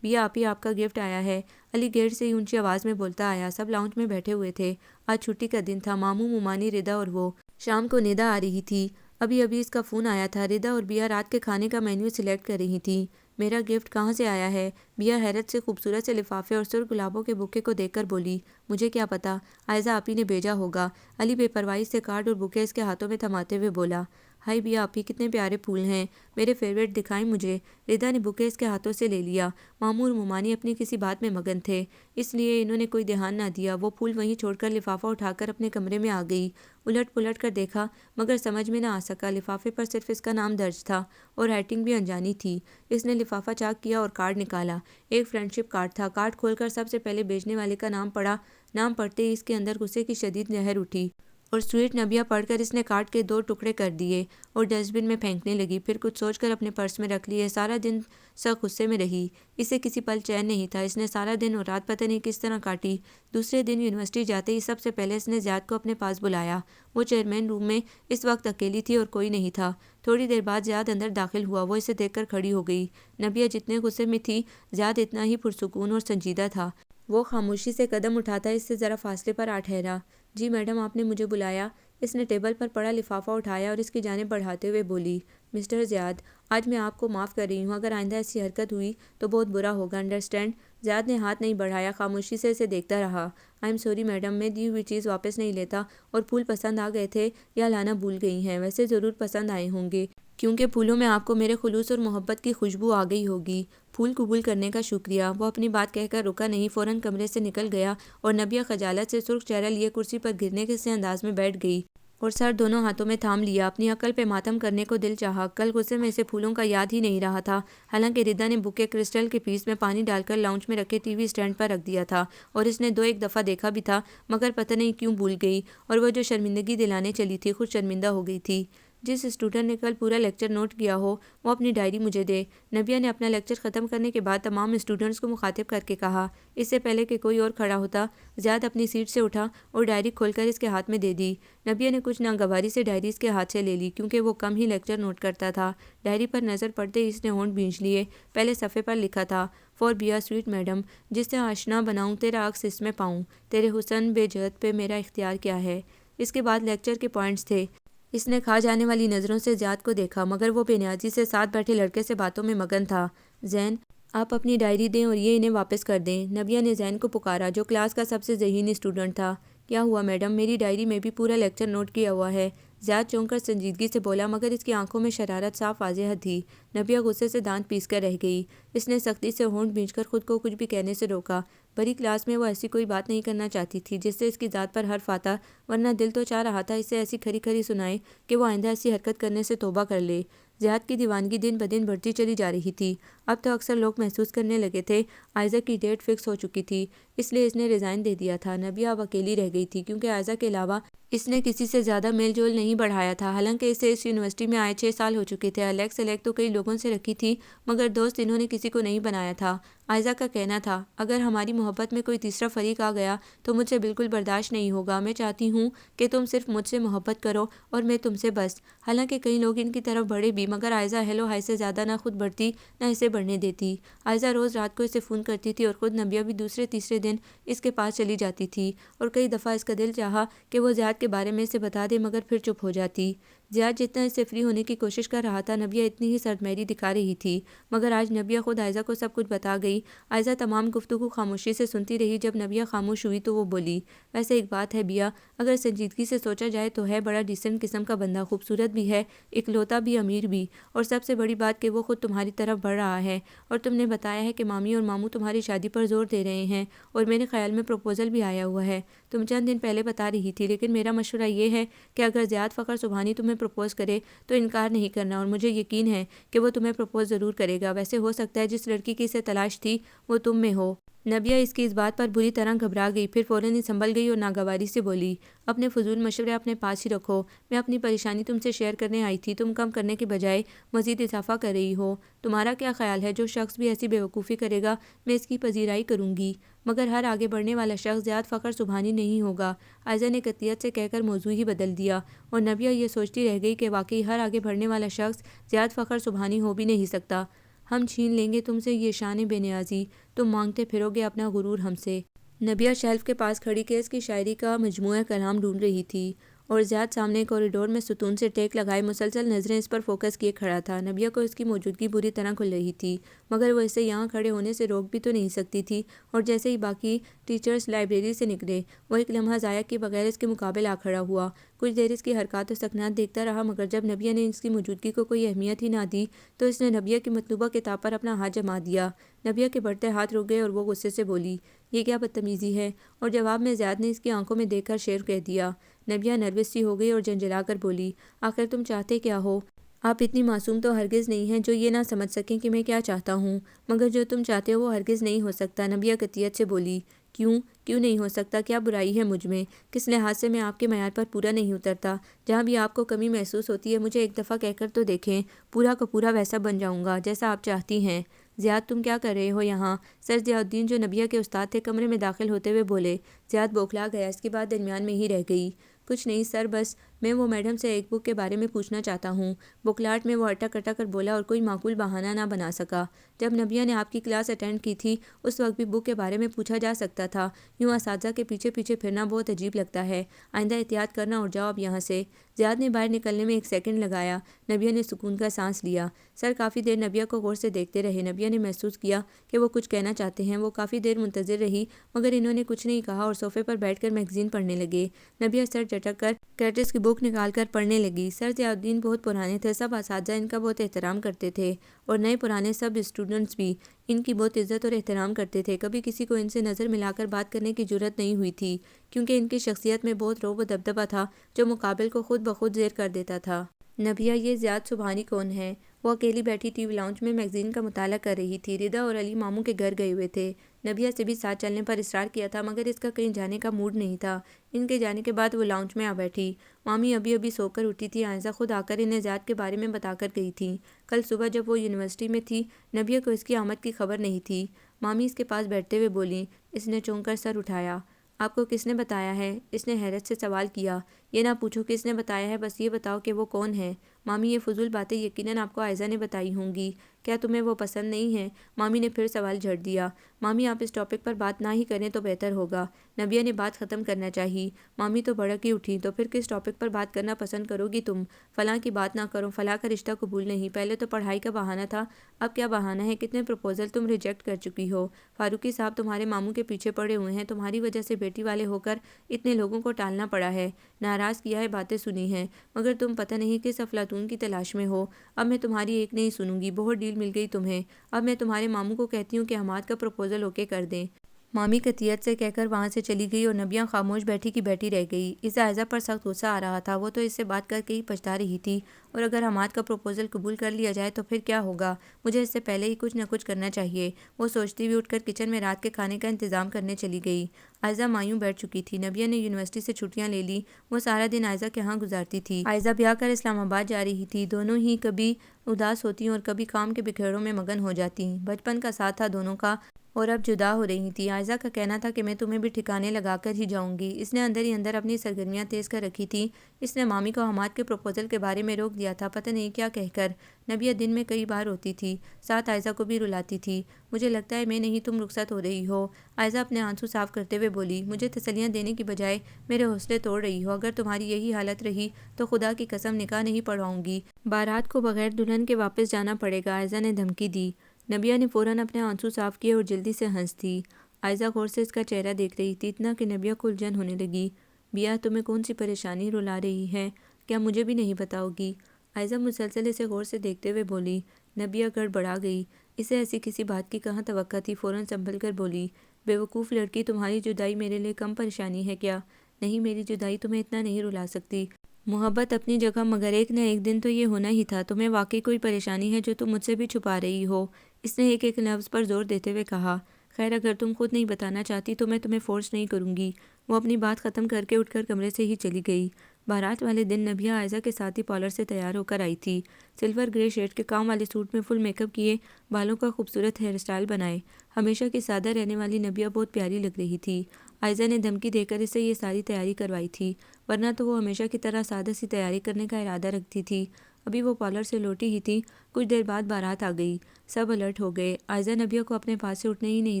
بیا آپی آپ کا گفٹ آیا ہے، علی گیٹ سے ہی اونچی آواز میں بولتا آیا۔ سب لاؤنج میں بیٹھے ہوئے تھے، آج چھٹی کا دن تھا، ماموں ممانی ردا اور وہ۔ شام کو ندا آ رہی تھی، ابھی اس کا فون آیا تھا۔ ردا اور بیا رات کے کھانے کا مینیو سلیکٹ کر رہی تھیں۔ میرا گفٹ کہاں سے آیا ہے؟ بیا حیرت سے خوبصورت سے لفافے اور سرخ گلابوں کے بکے کو دیکھ کر بولی، مجھے کیا پتا، عائزہ آپی نے بھیجا ہوگا۔ علی بے پرواہی سے کارڈ اور بکے اس کے ہاتھوں میں تھماتے ہوئے بولا، ہائی بیا آپی کتنے پیارے پھول ہیں، میرے فیوریٹ، دکھائیں مجھے۔ ردا نے بکے اس کے ہاتھوں سے لے لیا۔ ماموں اور ممانی اپنی کسی بات میں مگن تھے، اس لیے انہوں نے کوئی دھیان نہ دیا۔ وہ پھول وہیں چھوڑ کر لفافہ اٹھا کر اپنے کمرے میں آ گئی۔ الٹ پلٹ کر دیکھا مگر سمجھ میں نہ آ سکا، لفافے پر صرف اس کا نام درج تھا اور رائٹنگ بھی انجانی تھی۔ اس نے لفافہ چاک کیا اور کارڈ نکالا، ایک فرینڈ شپ کارڈ تھا۔ کارڈ کھول کر سب سے پہلے بیچنے والے کا نام پڑھا۔ نام پڑھتے ہی اس کے اندر غصے کی شدید لہر اٹھی اور سویٹ نبیہ پڑھ کر اس نے کارڈ کے 2 ٹکڑے کر دیے اور ڈسٹ بن میں پھینکنے لگی۔ پھر کچھ سوچ کر اپنے پرس میں رکھ لیے۔ سارا دن سخت غصے میں رہی، اسے کسی پل چین نہیں تھا۔ اس نے سارا دن اور رات پتہ نہیں کس طرح کاٹی۔ دوسرے دن یونیورسٹی جاتے ہی سب سے پہلے اس نے زیاد کو اپنے پاس بلایا۔ وہ چیئرمین روم میں اس وقت اکیلی تھی اور کوئی نہیں تھا۔ تھوڑی دیر بعد زیاد اندر داخل ہوا، وہ اسے دیکھ کر کھڑی ہو گئی۔ نبیہ جتنے غصے میں تھی، زیاد اتنا ہی پرسکون اور سنجیدہ تھا۔ وہ خاموشی سے قدم اٹھاتا اس سے ذرا فاصلے پر آ ٹھہرا۔ جی میڈم آپ نے مجھے بلایا؟ اس نے ٹیبل پر پڑا لفافہ اٹھایا اور اس کی جانب بڑھاتے ہوئے بولی، مسٹر زیاد آج میں آپ کو معاف کر رہی ہوں، اگر آئندہ ایسی حرکت ہوئی تو بہت برا ہوگا، انڈرسٹینڈ؟ زیاد نے ہاتھ نہیں بڑھایا، خاموشی سے اسے دیکھتا رہا۔ آئی ایم سوری میڈم، میں دی ہوئی چیز واپس نہیں لیتا، اور پھول پسند آ گئے تھے یا لانا بھول گئی ہیں؟ ویسے ضرور پسند آئے ہوں گے کیونکہ پھولوں میں آپ کو میرے خلوص اور محبت کی خوشبو آ گئی ہوگی۔ پھول قبول کرنے کا شکریہ۔ وہ اپنی بات کہہ کر رکا نہیں، فوراً کمرے سے نکل گیا اور نبیہ خجالت سے سرخ چہرہ لیے کرسی پر گرنے کے سے انداز میں بیٹھ گئی اور سر دونوں ہاتھوں میں تھام لیا۔ اپنی عقل پہ ماتم کرنے کو دل چاہا، کل غصے میں اسے پھولوں کا یاد ہی نہیں رہا تھا۔ حالانکہ ردا نے بکے کرسٹل کے پیس میں پانی ڈال کر لاؤنج میں رکھے ٹی وی اسٹینڈ پر رکھ دیا تھا اور اس نے 2-1 دفعہ دیکھا بھی تھا، مگر پتہ نہیں کیوں بھول گئی، اور وہ جو شرمندگی دلانے چلی تھی خود شرمندہ ہو گئی تھی۔ جس اسٹوڈنٹ نے کل پورا لیکچر نوٹ کیا ہو وہ اپنی ڈائری مجھے دے، نبیہ نے اپنا لیکچر ختم کرنے کے بعد تمام اسٹوڈنٹس کو مخاطب کر کے کہا۔ اس سے پہلے کہ کوئی اور کھڑا ہوتا، زیاد اپنی سیٹ سے اٹھا اور ڈائری کھول کر اس کے ہاتھ میں دے دی۔ نبیہ نے کچھ ناگواری سے ڈائری اس کے ہاتھ سے لے لی، کیونکہ وہ کم ہی لیکچر نوٹ کرتا تھا۔ ڈائری پر نظر پڑتے ہی اس نے ہونٹ بھینچ لیے۔ پہلے صفحے پر لکھا تھا، فار بیا سویٹ میڈم، جس سے آشنا بناؤں تیرا عکس اس میں پاؤں، تیرے حسن بے جہت پہ میرا اختیار کیا ہے۔ اس کے بعد لیکچر کے پوائنٹس تھے۔ اس نے کھا جانے والی نظروں سے زیاد کو دیکھا، مگر وہ بے نیازی سے ساتھ بیٹھے لڑکے سے باتوں میں مگن تھا۔ زین آپ اپنی ڈائری دیں اور یہ انہیں واپس کر دیں۔ نبیہ نے زین کو پکارا جو کلاس کا سب سے ذہین اسٹوڈنٹ تھا۔ کیا ہوا میڈم؟ میری ڈائری میں بھی پورا لیکچر نوٹ کیا ہوا ہے، زیاد چونک کر سنجیدگی سے بولا، مگر اس کی آنکھوں میں شرارت صاف واضح تھی۔ نبیہ غصے سے دانت پیس کر رہ گئی۔ اس نے سختی سے ہونٹ بھینچ کر خود کو کچھ بھی کہنے سے روکا۔ بڑی کلاس میں وہ ایسی کوئی بات نہیں کرنا چاہتی تھی جس سے اس کی ذات پر حرف آتا، ورنہ دل تو چاہ رہا تھا اسے ایسی کھری کھری سنائے کہ وہ آئندہ ایسی حرکت کرنے سے توبہ کر لے۔ زیاد کی دیوانگی دن بدن بڑھتی چلی جا رہی تھی۔ اب تو اکثر لوگ محسوس کرنے لگے تھے عائزہ کی ڈیٹ فکس ہو چکی تھی، اس لیے اس نے ریزائن دے دیا تھا۔ نبیہ اب اکیلی رہ گئی تھی، کیونکہ عائزہ کے علاوہ اس نے کسی سے زیادہ میل جول نہیں بڑھایا تھا۔ حالانکہ اسے اس یونیورسٹی میں آئے 6 سال ہو چکے تھے۔ الیگ تو کئی لوگوں سے رکھی تھی، مگر دوست انہوں نے کسی کو نہیں بنایا تھا۔ عائزہ کا کہنا تھا، اگر ہماری محبت میں کوئی تیسرا فریق آ گیا تو مجھ سے بالکل برداشت نہیں ہوگا، میں چاہتی ہوں کہ تم صرف مجھ سے محبت کرو اور میں تم سے بس۔ حالانکہ کئی لوگ ان کی طرف بڑھے بھی، مگر عائزہ ہیلو ہائی سے زیادہ نہ خود بڑھتی نہ اسے بڑھنے دیتی۔ عائزہ روز رات کو اسے فون کرتی تھی اور خود نبیہ بھی دوسرے تیسرے دن اس کے پاس چلی جاتی تھی، اور کئی دفعہ اس کا دل چاہا کہ وہ زیاد کے بارے میں اسے بتا دے، مگر پھر چپ ہو جاتی۔ زیاد جتنا اس سے فری ہونے کی کوشش کر رہا تھا، نبیہ اتنی ہی سردمہری دکھا رہی تھی، مگر آج نبیہ خود عائزہ کو سب کچھ بتا گئی۔ عائزہ تمام گفتگو خاموشی سے سنتی رہی۔ جب نبیہ خاموش ہوئی تو وہ بولی، ویسے ایک بات ہے بیا، اگر سنجیدگی سے سوچا جائے تو ہے بڑا ڈیسنٹ قسم کا بندہ، خوبصورت بھی ہے، اکلوتا بھی، امیر بھی، اور سب سے بڑی بات کہ وہ خود تمہاری طرف بڑھ رہا ہے، اور تم نے بتایا ہے کہ مامی اور ماموں تمہاری شادی پر زور دے رہے ہیں، اور میرے خیال میں پروپوزل بھی آیا ہوا ہے۔ تم چند دن پہلے بتا رہی تھی، لیکن میرا مشورہ یہ ہے کہ اگر زیاد فخر سبحانی تمہیں پروپوز کرے تو انکار نہیں کرنا، اور مجھے یقین ہے کہ وہ تمہیں پروپوز ضرور کرے گا۔ ویسے ہو سکتا ہے جس لڑکی کی اسے تلاش تھی وہ تم میں ہو۔ نبیہ اس کی اس بات پر بری طرح گھبرا گئی، پھر فوراً ہی سنبھل گئی اور ناگواری سے بولی، اپنے فضول مشورے اپنے پاس ہی رکھو، میں اپنی پریشانی تم سے شیئر کرنے آئی تھی، تم کم کرنے کے بجائے مزید اضافہ کر رہی ہو۔ تمہارا کیا خیال ہے جو شخص بھی ایسی بے وقوفی کرے گا میں اس کی پذیرائی کروں گی، مگر ہر آگے بڑھنے والا شخص زیاد فخر سبحانی نہیں ہوگا۔ عائزہ نے قطعیت سے کہہ کر موضوع ہی بدل دیا، اور نبیہ یہ سوچتی رہ گئی کہ واقعی ہر آگے بڑھنے والا شخص زیاد فخر سبحانی ہو بھی نہیں سکتا۔ ہم چھین لیں گے تم سے یہ شان بے نیازی، تم مانگتے پھرو گے اپنا غرور ہم سے۔ نبیہ شیلف کے پاس کھڑی کیس کی شاعری کا مجموعہ کلام ڈھونڈ رہی تھی اور زیاد سامنے کوریڈور میں ستون سے ٹیک لگائے مسلسل نظریں اس پر فوکس کیے کھڑا تھا۔ نبیہ کو اس کی موجودگی بری طرح کھل رہی تھی، مگر وہ اسے یہاں کھڑے ہونے سے روک بھی تو نہیں سکتی تھی، اور جیسے ہی باقی ٹیچرز لائبریری سے نکلے وہ ایک لمحہ ضائع کیے بغیر اس کے مقابل آ کھڑا ہوا۔ کچھ دیر اس کی حرکات و سکنات دیکھتا رہا، مگر جب نبیہ نے اس کی موجودگی کو کوئی اہمیت ہی نہ دی تو اس نے نبیہ کی مطلوبہ کتاب پر اپنا ہاتھ جما دیا۔ نبیہ کے بڑھتے ہاتھ رک گئے اور وہ غصے سے بولی، یہ کیا بدتمیزی ہے، اور جواب میں زیاد نے اس کی آنکھوں میں دیکھ کر شعر کہہ دیا۔ نبیہ نروس سی ہو گئی اور جھنجھلا کر بولی، آخر تم چاہتے کیا ہو؟ آپ اتنی معصوم تو ہرگز نہیں ہیں جو یہ نہ سمجھ سکیں کہ میں کیا چاہتا ہوں، مگر جو تم چاہتے ہو وہ ہرگز نہیں ہو سکتا۔ نبیہ قطعیت سے بولی، کیوں نہیں ہو سکتا؟ کیا برائی ہے مجھ میں؟ کس لحاظ سے میں آپ کے معیار پر پورا نہیں اترتا؟ جہاں بھی آپ کو کمی محسوس ہوتی ہے مجھے ایک دفعہ کہہ کر تو دیکھیں، پورا کا پورا ویسا بن جاؤں گا جیسا آپ چاہتی ہیں۔ زیاد تم کیا کر رہے ہو یہاں؟ سر ضیاء الدین جو نبیہ کے استاد تھے کمرے میں داخل ہوتے ہوئے بولے۔ زیاد بوکھلا گیا، اس کی بات درمیان میں ہی رہ گئی۔ کچھ نہیں سر، بس میں وہ میڈم سے ایک بک کے بارے میں پوچھنا چاہتا ہوں۔ بکلاہٹ میں وہ اٹک اٹک کر بولا اور کوئی معقول بہانہ نہ بنا سکا۔ جب نبیہ نے آپ کی کلاس اٹینڈ کی تھی اس وقت بھی بک کے بارے میں پوچھا جا سکتا تھا، یوں اساتذہ کے پیچھے پیچھے پھرنا بہت عجیب لگتا ہے، آئندہ احتیاط کرنا اور جاؤ اب یہاں سے۔ زیاد نے باہر نکلنے میں ایک سیکنڈ لگایا۔ نبیہ نے سکون کا سانس لیا۔ سر کافی دیر نبیہ کو غور سے دیکھتے رہے۔ نبیہ نے محسوس کیا کہ وہ کچھ کہنا چاہتے ہیں۔ وہ کافی دیر منتظر رہی، مگر انہوں نے کچھ نہیں کہا اور صوفے پر بیٹھ کر میگزین پڑھنے لگے۔ نبیہ سر جھٹک کر کرٹس کی بک نکال کر پڑھنے لگی۔ سر ضیاء الدین بہت پرانے تھے، سب اساتذہ ان کا بہت احترام کرتے تھے، اور نئے پرانے سب اسٹوڈنٹس بھی ان کی بہت عزت اور احترام کرتے تھے۔ کبھی کسی کو ان سے نظر ملا کر بات کرنے کی جرأت نہیں ہوئی تھی، کیونکہ ان کی شخصیت میں بہت رعب و دبدبہ تھا جو مقابل کو خود بخود زیر کر دیتا تھا۔ نبیہ، یہ زیاد سبحانی کون ہے؟ وہ اکیلی بیٹھی ٹی وی لاؤنج میں میگزین کا مطالعہ کر رہی تھی۔ ردا اور علی ماموں کے گھر گئے ہوئے تھے۔ نبیہ سے بھی ساتھ چلنے پر اصرار کیا تھا، مگر اس کا کہیں جانے کا موڈ نہیں تھا۔ ان کے جانے کے بعد وہ لاؤنج میں آ بیٹھی۔ مامی ابھی ابھی سو کر اٹھی تھی، عائزہ خود آ کر انہیں زیاد کے بارے میں بتا کر گئی تھیں۔ کل صبح جب وہ یونیورسٹی میں تھی نبیہ کو اس کی آمد کی خبر نہیں تھی۔ مامی اس کے پاس بیٹھتے ہوئے بولیں۔ اس نے چونک کر سر اٹھایا۔ آپ کو کس نے بتایا ہے؟ اس نے حیرت سے سوال کیا۔ یہ نہ پوچھو کس نے بتایا ہے، بس یہ بتاؤ کہ وہ کون ہے۔ مامی، یہ فضول باتیں یقیناً آپ کو عائزہ نے بتائی ہوں گی، کیا تمہیں وہ پسند نہیں ہے؟ مامی نے پھر سوال جھڑ دیا۔ مامی، آپ اس ٹاپک پر بات نہ ہی کریں تو بہتر ہوگا۔ نبیہ نے بات ختم کرنا چاہی۔ مامی تو بھڑک ہی اٹھی، تو پھر کس ٹاپک پر بات کرنا پسند کرو گی تم؟ فلاں کی بات نہ کرو، فلاں کا رشتہ قبول نہیں، پہلے تو پڑھائی کا بہانہ تھا، اب کیا بہانہ ہے؟ کتنے پروپوزل تم ریجیکٹ کر چکی ہو؟ فاروقی صاحب تمہارے ماموں کے پیچھے پڑے ہوئے ہیں، تمہاری وجہ سے بیٹی والے ہو کر اتنے لوگوں کو ٹالنا پڑا ہے، ناراض کیا ہے، باتیں سنی ہیں، مگر تم پتہ نہیں کس افلاطون کی تلاش میں ہو۔ اب میں تمہاری ایک نہیں سنوں گی، بہت ڈیل مل گئی تمہیں۔ اب میں تمہارے ماموں کو کہتی ہوں کہ حماد کا پروپوزل اوکے کر دیں۔ مامی قطعیت سے کہہ کر وہاں سے چلی گئی اور نبیہ خاموش بیٹھی کی بیٹھی رہ گئی۔ اسے عائزہ پر سخت غصہ آ رہا تھا، وہ تو اس سے بات کر کے ہی پچھتا رہی تھی، اور اگر حماد کا پروپوزل قبول کر لیا جائے تو پھر کیا ہوگا؟ مجھے اس سے پہلے ہی کچھ نہ کچھ کرنا چاہیے، وہ سوچتی ہوئی اٹھ کر کچن میں رات کے کھانے کا انتظام کرنے چلی گئی۔ عائزہ مایوں بیٹھ چکی تھی۔ نبیہ نے یونیورسٹی سے چھٹیاں لے لی، وہ سارا دن عائزہ کے ہاں گزارتی تھی۔ عائزہ بیاہ کر اسلام آباد جا رہی تھی، دونوں ہی کبھی اداس ہوتی اور کبھی کام کے بکھیڑوں میں مگن ہو جاتی۔ بچپن کا ساتھ تھا دونوں کا، اور اب جدا ہو رہی تھی۔ عائزہ کا کہنا تھا کہ میں تمہیں بھی ٹھکانے لگا کر ہی جاؤں گی۔ اس نے اندر ہی اندر اپنی سرگرمیاں تیز کر رکھی تھی۔ اس نے مامی کو حماد کے پروپوزل کے بارے میں روک دیا تھا، پتہ نہیں کیا کہہ کر۔ نبیہ دن میں کئی بار روتی تھی، ساتھ عائزہ کو بھی رلاتی تھی۔ مجھے لگتا ہے میں نہیں تم رخصت ہو رہی ہو۔ عائزہ اپنے آنسو صاف کرتے ہوئے بولی، مجھے تسلیاں دینے کی بجائے میرے حوصلے توڑ رہی ہو۔ اگر تمہاری یہی حالت رہی تو خدا کی قسم نکاح نہیں پڑھواؤں گی، بارات کو بغیر دلہن کے واپس جانا پڑے گا، عائزہ نے دھمکی دی۔ نبیہ نے فوراً اپنے آنسو صاف کیے اور جلدی سے ہنس دی۔ عائزہ غور سے اس کا چہرہ دیکھ رہی تھی، اتنا کہ نبیہ کو الجھن ہونے لگی۔ بیاہ، تمہیں کون سی پریشانی رلا رہی ہے؟ کیا مجھے بھی نہیں بتاؤ گی؟ عائزہ مسلسل اسے غور سے دیکھتے ہوئے بولی۔ نبیہ گڑبڑا گئی، اسے ایسی کسی بات کی کہاں توقع تھی، فوراً سنبھل کر بولی، بے وقوف لڑکی، تمہاری جدائی میرے لیے کم پریشانی ہے کیا؟ نہیں، میری جدائی تمہیں اتنا نہیں رلا سکتی۔ محبت اپنی جگہ، مگر ایک نہ ایک دن تو یہ ہونا ہی تھا۔ تمہیں واقعی کوئی پریشانی ہے جو تم مجھ سے بھی چھپا رہی ہو؟ اس نے ایک ایک لفظ پر زور دیتے ہوئے کہا۔ خیر اگر تم خود نہیں بتانا چاہتی تو میں تمہیں فورس نہیں کروں گی۔ وہ اپنی بات ختم کر کے اٹھ کر کمرے سے ہی چلی گئی۔ بارات والے دن نبیہ عائزہ کے ساتھ ہی پارلر سے تیار ہو کر آئی تھی۔ سلور گرے شیڈ کے کام والے سوٹ میں فل میک اپ کیے، بالوں کا خوبصورت ہیئر اسٹائل بنائے، ہمیشہ کی سادہ رہنے والی نبیہ بہت پیاری لگ رہی تھی۔ عائزہ نے دھمکی دے کر اسے یہ ساری تیاری کروائی تھی، ورنہ تو وہ ہمیشہ کی طرح سادہ سی تیاری کرنے کا ارادہ رکھتی تھی۔ ابھی وہ پارلر سے لوٹی ہی تھی، کچھ دیر بعد بارات آ گئی۔ سب الرٹ ہو گئے۔ عائزہ نبیہ کو اپنے پاس سے اٹھنے ہی نہیں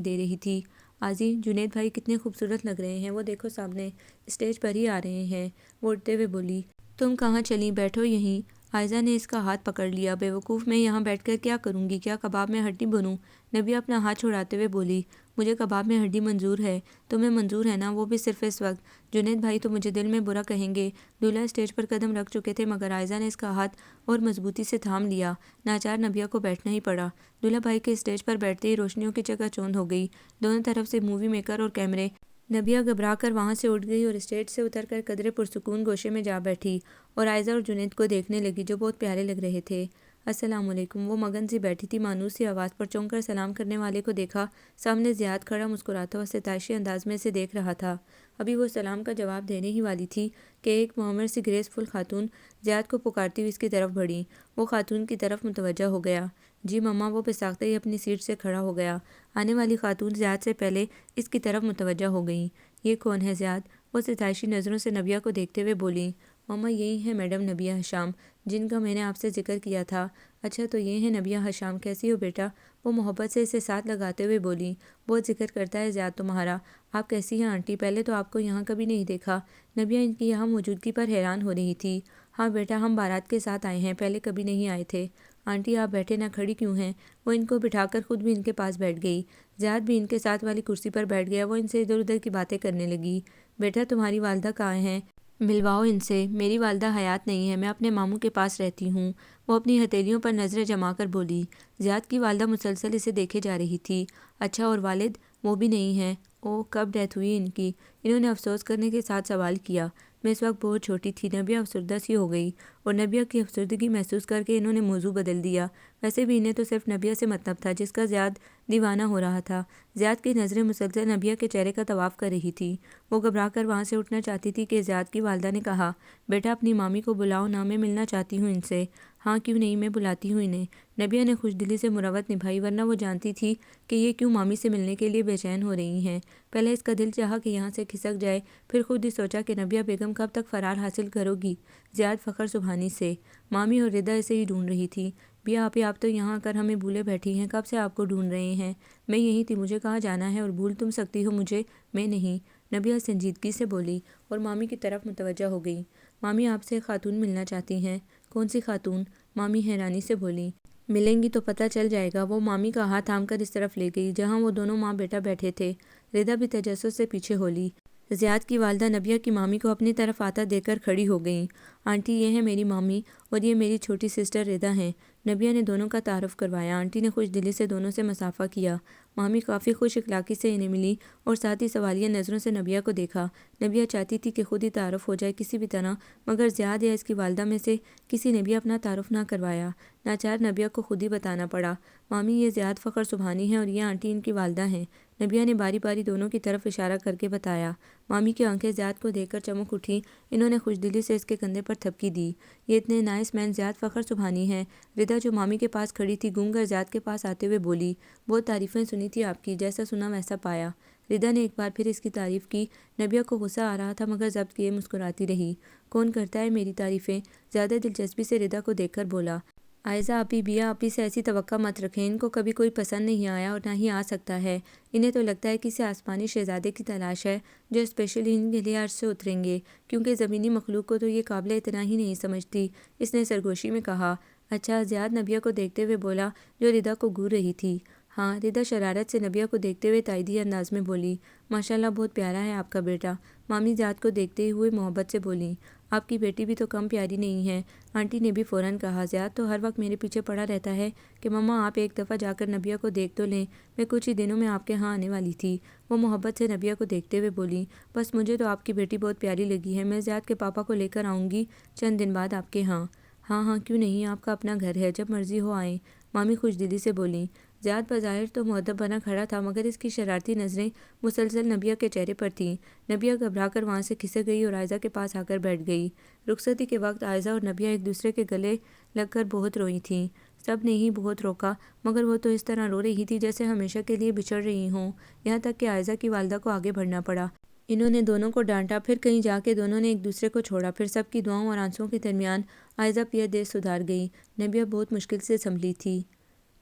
دے رہی تھی۔ آجی، جنید بھائی کتنے خوبصورت لگ رہے ہیں، وہ دیکھو سامنے اسٹیج پر ہی آ رہے ہیں، وہ اٹھتے ہوئے بولی۔ تم کہاں چلی، بیٹھو یہیں۔ عائزہ نے اس کا ہاتھ پکڑ لیا۔ بے وقوف، میں یہاں بیٹھ کر کیا کروں گی، کیا کباب میں ہڈی بنوں؟ نبیہ اپنا ہاتھ چھڑاتے ہوئے بولی۔ مجھے کباب میں ہڈی منظور ہے، تمہیں منظور ہے نا، وہ بھی صرف اس وقت۔ جنید بھائی تو مجھے دل میں برا کہیں گے۔ دولہا اسٹیج پر قدم رکھ چکے تھے مگر عائزہ نے اس کا ہاتھ اور مضبوطی سے تھام لیا۔ ناچار نبیہ کو بیٹھنا ہی پڑا۔ دولہا بھائی کے اسٹیج پر بیٹھتے ہی روشنیوں کی چکا چوند ہو گئی، دونوں طرف سے مووی میکر اور کیمرے۔ نبیہ گھبرا کر وہاں سے اٹھ گئی اور اسٹیج سے اتر کر قدرے پرسکون گوشے میں جا بیٹھی اور عائزہ اور جنید کو دیکھنے لگی جو بہت پیارے لگ رہے تھے۔ السلام علیکم، وہ مگن سی بیٹھی تھی۔ مانوس سی آواز پر چونک کر سلام کرنے والے کو دیکھا، سامنے زیاد کھڑا مسکراتا ہوا ستائشی انداز میں اسے دیکھ رہا تھا۔ ابھی وہ سلام کا جواب دینے ہی والی تھی کہ ایک معمر سی گریس فل خاتون زیاد کو پکارتی ہوئی اس کی طرف بڑھی۔ وہ خاتون کی طرف متوجہ ہو گیا۔ جی مما، وہ پساکتے ہی اپنی سیٹ سے کھڑا ہو گیا۔ آنے والی خاتون زیاد سے پہلے اس کی طرف متوجہ ہو گئیں۔ یہ کون ہے زیاد؟ وہ ستائشی نظروں سے نبیہ کو دیکھتے ہوئے بولی۔ مما، یہی ہے میڈم نبیہ حشام، جن کا میں نے آپ سے ذکر کیا تھا۔ اچھا تو یہ ہے نبیہ حشام، کیسی ہو بیٹا؟ وہ محبت سے اسے ساتھ لگاتے ہوئے بولی۔ بہت ذکر کرتا ہے زیاد تمہارا۔ آپ کیسی ہیں آنٹی؟ پہلے تو آپ کو یہاں کبھی نہیں دیکھا۔ نبیہ ان کی یہاں موجودگی پر حیران ہو رہی تھی۔ ہاں بیٹا، ہم بارات کے ساتھ آئے ہیں، پہلے کبھی نہیں آئے تھے۔ آنٹی آپ بیٹھے نہ کھڑی کیوں ہیں؟ وہ ان کو بٹھا کر خود بھی ان کے پاس بیٹھ گئی۔ زیاد بھی ان کے ساتھ والی کرسی پر بیٹھ گیا۔ وہ ان سے ادھر ادھر کی باتیں کرنے لگی۔ بیٹا تمہاری والدہ کہاں ہیں؟ ملواؤ ان سے۔ میری والدہ حیات نہیں ہے، میں اپنے ماموں کے پاس رہتی ہوں۔ وہ اپنی ہتھیلیوں پر نظریں جما کر بولی۔ زیاد کی والدہ مسلسل اسے دیکھے جا رہی تھی۔ اچھا اور والد؟ وہ بھی نہیں ہیں۔ اوہ، کب ڈیتھ ہوئی ان کی؟ انہوں نے افسوس کرنے کے ساتھ سوال کیا۔ میں اس وقت بہت چھوٹی تھی۔ نبیہ افسردہ سی ہو گئی اور نبیہ کی افسردگی محسوس کر کے انہوں نے موضوع بدل دیا۔ ویسے بھی انہیں تو صرف نبیہ سے مطلب تھا جس کا زیاد دیوانہ ہو رہا تھا۔ زیاد کی نظریں مسلسل نبیہ کے چہرے کا طواف کر رہی تھی۔ وہ گھبرا کر وہاں سے اٹھنا چاہتی تھی کہ زیاد کی والدہ نے کہا، بیٹا اپنی مامی کو بلاؤ نا، میں ملنا چاہتی ہوں ان سے۔ ہاں کیوں نہیں، میں بلاتی ہوں انہیں۔ نبیہ نے خوش دلی سے مروت نبھائی، ورنہ وہ جانتی تھی کہ یہ کیوں مامی سے ملنے کے لیے بے چین ہو رہی ہیں۔ پہلے اس کا دل چاہا کہ یہاں سے کھسک جائے، پھر خود ہی سوچا کہ نبیہ بیگم کب تک فرار حاصل کرو گی زیاد فخر سبحانی سے۔ مامی اور ردا اسے ہی ڈھونڈ رہی تھی۔ بیا آپ تو یہاں آ کر ہمیں بھولے بیٹھی ہیں، کب سے آپ کو ڈھونڈ رہے ہیں۔ میں یہی تھی، مجھے کہاں جانا ہے اور بھول تم سکتی ہو مجھے، میں نہیں۔ نبیہ سنجیدگی سے بولی اور مامی کی طرف متوجہ ہو گئی۔ مامی آپ سے ایک خاتون ملنا چاہتی ہیں۔ کون سی خاتون؟ مامی حیرانی سے بولی۔ ملیں گی تو پتہ چل جائے گا۔ وہ مامی کا ہاتھ تھام کر اس طرف لے گئی جہاں وہ دونوں ماں بیٹا بیٹھے تھے۔ ردا بھی تجسس سے پیچھے ہو لی۔ زیاد کی والدہ نبیہ کی مامی کو اپنی طرف آتا دیکھ کر کھڑی ہو گئیں۔ آنٹی یہ ہے میری مامی اور یہ میری چھوٹی سسٹر ردا ہیں۔ نبیہ نے دونوں کا تعارف کروایا۔ آنٹی نے خوش دلی سے دونوں سے مصافحہ کیا۔ مامی کافی خوش اخلاقی سے انہیں ملی اور ساتھ ہی سوالیہ نظروں سے نبیہ کو دیکھا۔ نبیہ چاہتی تھی کہ خود ہی تعارف ہو جائے کسی بھی طرح، مگر زیاد یا اس کی والدہ میں سے کسی نے بھی اپنا تعارف نہ کروایا۔ ناچار نبیہ کو خود ہی بتانا پڑا، مامی یہ زیاد فخر سبحانی ہیں اور یہ آنٹی ان کی والدہ ہیں۔ نبیہ نے باری باری دونوں کی طرف اشارہ کر کے بتایا۔ مامی کی آنکھیں زیاد کو دیکھ کر چمک اٹھیں۔ انہوں نے خوش دلی سے اس کے کندھے پر تھپکی دی۔ یہ اتنے نائس مین زیاد فخر سبحانی ہیں۔ ردا جو مامی کے پاس کھڑی تھی گھوم کر زیاد کے پاس آتے ہوئے بولی، بہت تعریفیں سنی تھی آپ کی، جیسا سنا ویسا پایا۔ ردا نے ایک بار پھر اس کی تعریف کی۔ نبیہ کو غصہ آ رہا تھا مگر ضبط کیے مسکراتی رہی۔ کون کرتا ہے میری تعریفیں؟ زیادہ دلچسپی سے ردا کو دیکھ کر بولا۔ عائزہ آپی، بیا آپی سے ایسی توقع مت رکھیں، ان کو کبھی کوئی پسند نہیں آیا اور نہ ہی آ سکتا ہے۔ انہیں تو لگتا ہے کسی آسمانی شہزادے کی تلاش ہے جو اسپیشلی ان کے لیے عرش سے اتریں گے، کیونکہ زمینی مخلوق کو تو یہ قابل اعتنا ہی نہیں سمجھتی، اس نے سرگوشی میں کہا۔ اچھا، زیاد نبیہ کو دیکھتے ہوئے بولا جو ردا کو گور رہی تھی۔ ہاں، ردا شرارت سے نبیہ کو دیکھتے ہوئے تائیدی انداز میں بولی، ماشاءاللہ بہت پیارا ہے آپ کا بیٹا۔ مامی زیاد کو دیکھتے ہوئے محبت سے بولی، آپ کی بیٹی بھی تو کم پیاری نہیں ہے۔ آنٹی نے بھی فوراً کہا، زیاد تو ہر وقت میرے پیچھے پڑا رہتا ہے کہ مما آپ ایک دفعہ جا کر نبیہ کو دیکھ تو لیں، میں کچھ ہی دنوں میں آپ کے ہاں آنے والی تھی۔ وہ محبت سے نبیہ کو دیکھتے ہوئے بولی، بس مجھے تو آپ کی بیٹی بہت پیاری لگی ہے، میں زیاد کے پاپا کو لے کر آؤں گی چند دن بعد آپ کے ہاں۔ ہاں ہاں کیوں نہیں، آپ کا اپنا گھر ہے، جب مرضی ہو آئیں، مامی خوش دلی سے بولی۔ زیاد بظاہر تو مؤدب بنا کھڑا تھا مگر اس کی شرارتی نظریں مسلسل نبیہ کے چہرے پر تھیں۔ نبیہ گھبرا کر وہاں سے کھسک گئی اور عائزہ کے پاس آ کر بیٹھ گئی۔ رخصتی کے وقت عائزہ اور نبیہ ایک دوسرے کے گلے لگ کر بہت روئی تھیں۔ سب نے ہی بہت روکا مگر وہ تو اس طرح رو رہی تھی جیسے ہمیشہ کے لیے بچھڑ رہی ہوں، یہاں تک کہ عائزہ کی والدہ کو آگے بڑھنا پڑا۔ انہوں نے دونوں کو ڈانٹا، پھر کہیں جا کے دونوں نے ایک دوسرے کو چھوڑا، پھر سب کی دعاؤں اور آنسوؤں کے درمیان عائزہ پیر دیر سدھار گئی۔ نبیہ بہت مشکل سے سنبھلی تھی۔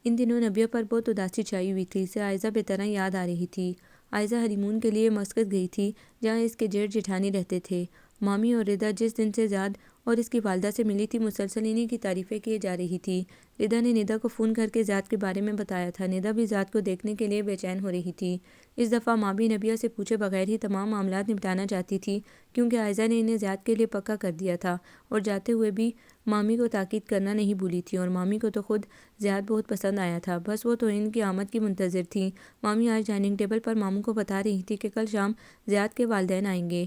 ان دنوں نبیہ پر بہت اداسی چھائی ہوئی تھی، اسے عائزہ بے طرح یاد آ رہی تھی۔ عائزہ ہنی مون کے لیے مسقط گئی تھی جہاں اس کے جیٹھ جیٹھانی رہتے تھے۔ مامی اور ردا جس دن سے زیاد اور اس کی والدہ سے ملی تھی مسلسل انہی کی تعریفیں کیے جا رہی تھی۔ ردا نے ندا کو فون کر کے زیاد کے بارے میں بتایا تھا۔ ندا بھی زیاد کو دیکھنے کے لیے بے چین ہو رہی تھی۔ اس دفعہ ماں بھی نبیہ سے پوچھے بغیر ہی تمام معاملات نپٹانا چاہتی تھی کیونکہ عائزہ نے انہیں زیاد کے لیے پکا کر دیا تھا اور جاتے ہوئے بھی مامی کو تاکید کرنا نہیں بھولی تھی، اور مامی کو تو خود زیاد بہت پسند آیا تھا، بس وہ تو ان کی آمد کی منتظر تھیں۔ مامی آج ڈائننگ ٹیبل پر ماموں کو بتا رہی تھی کہ کل شام زیاد کے والدین آئیں گے،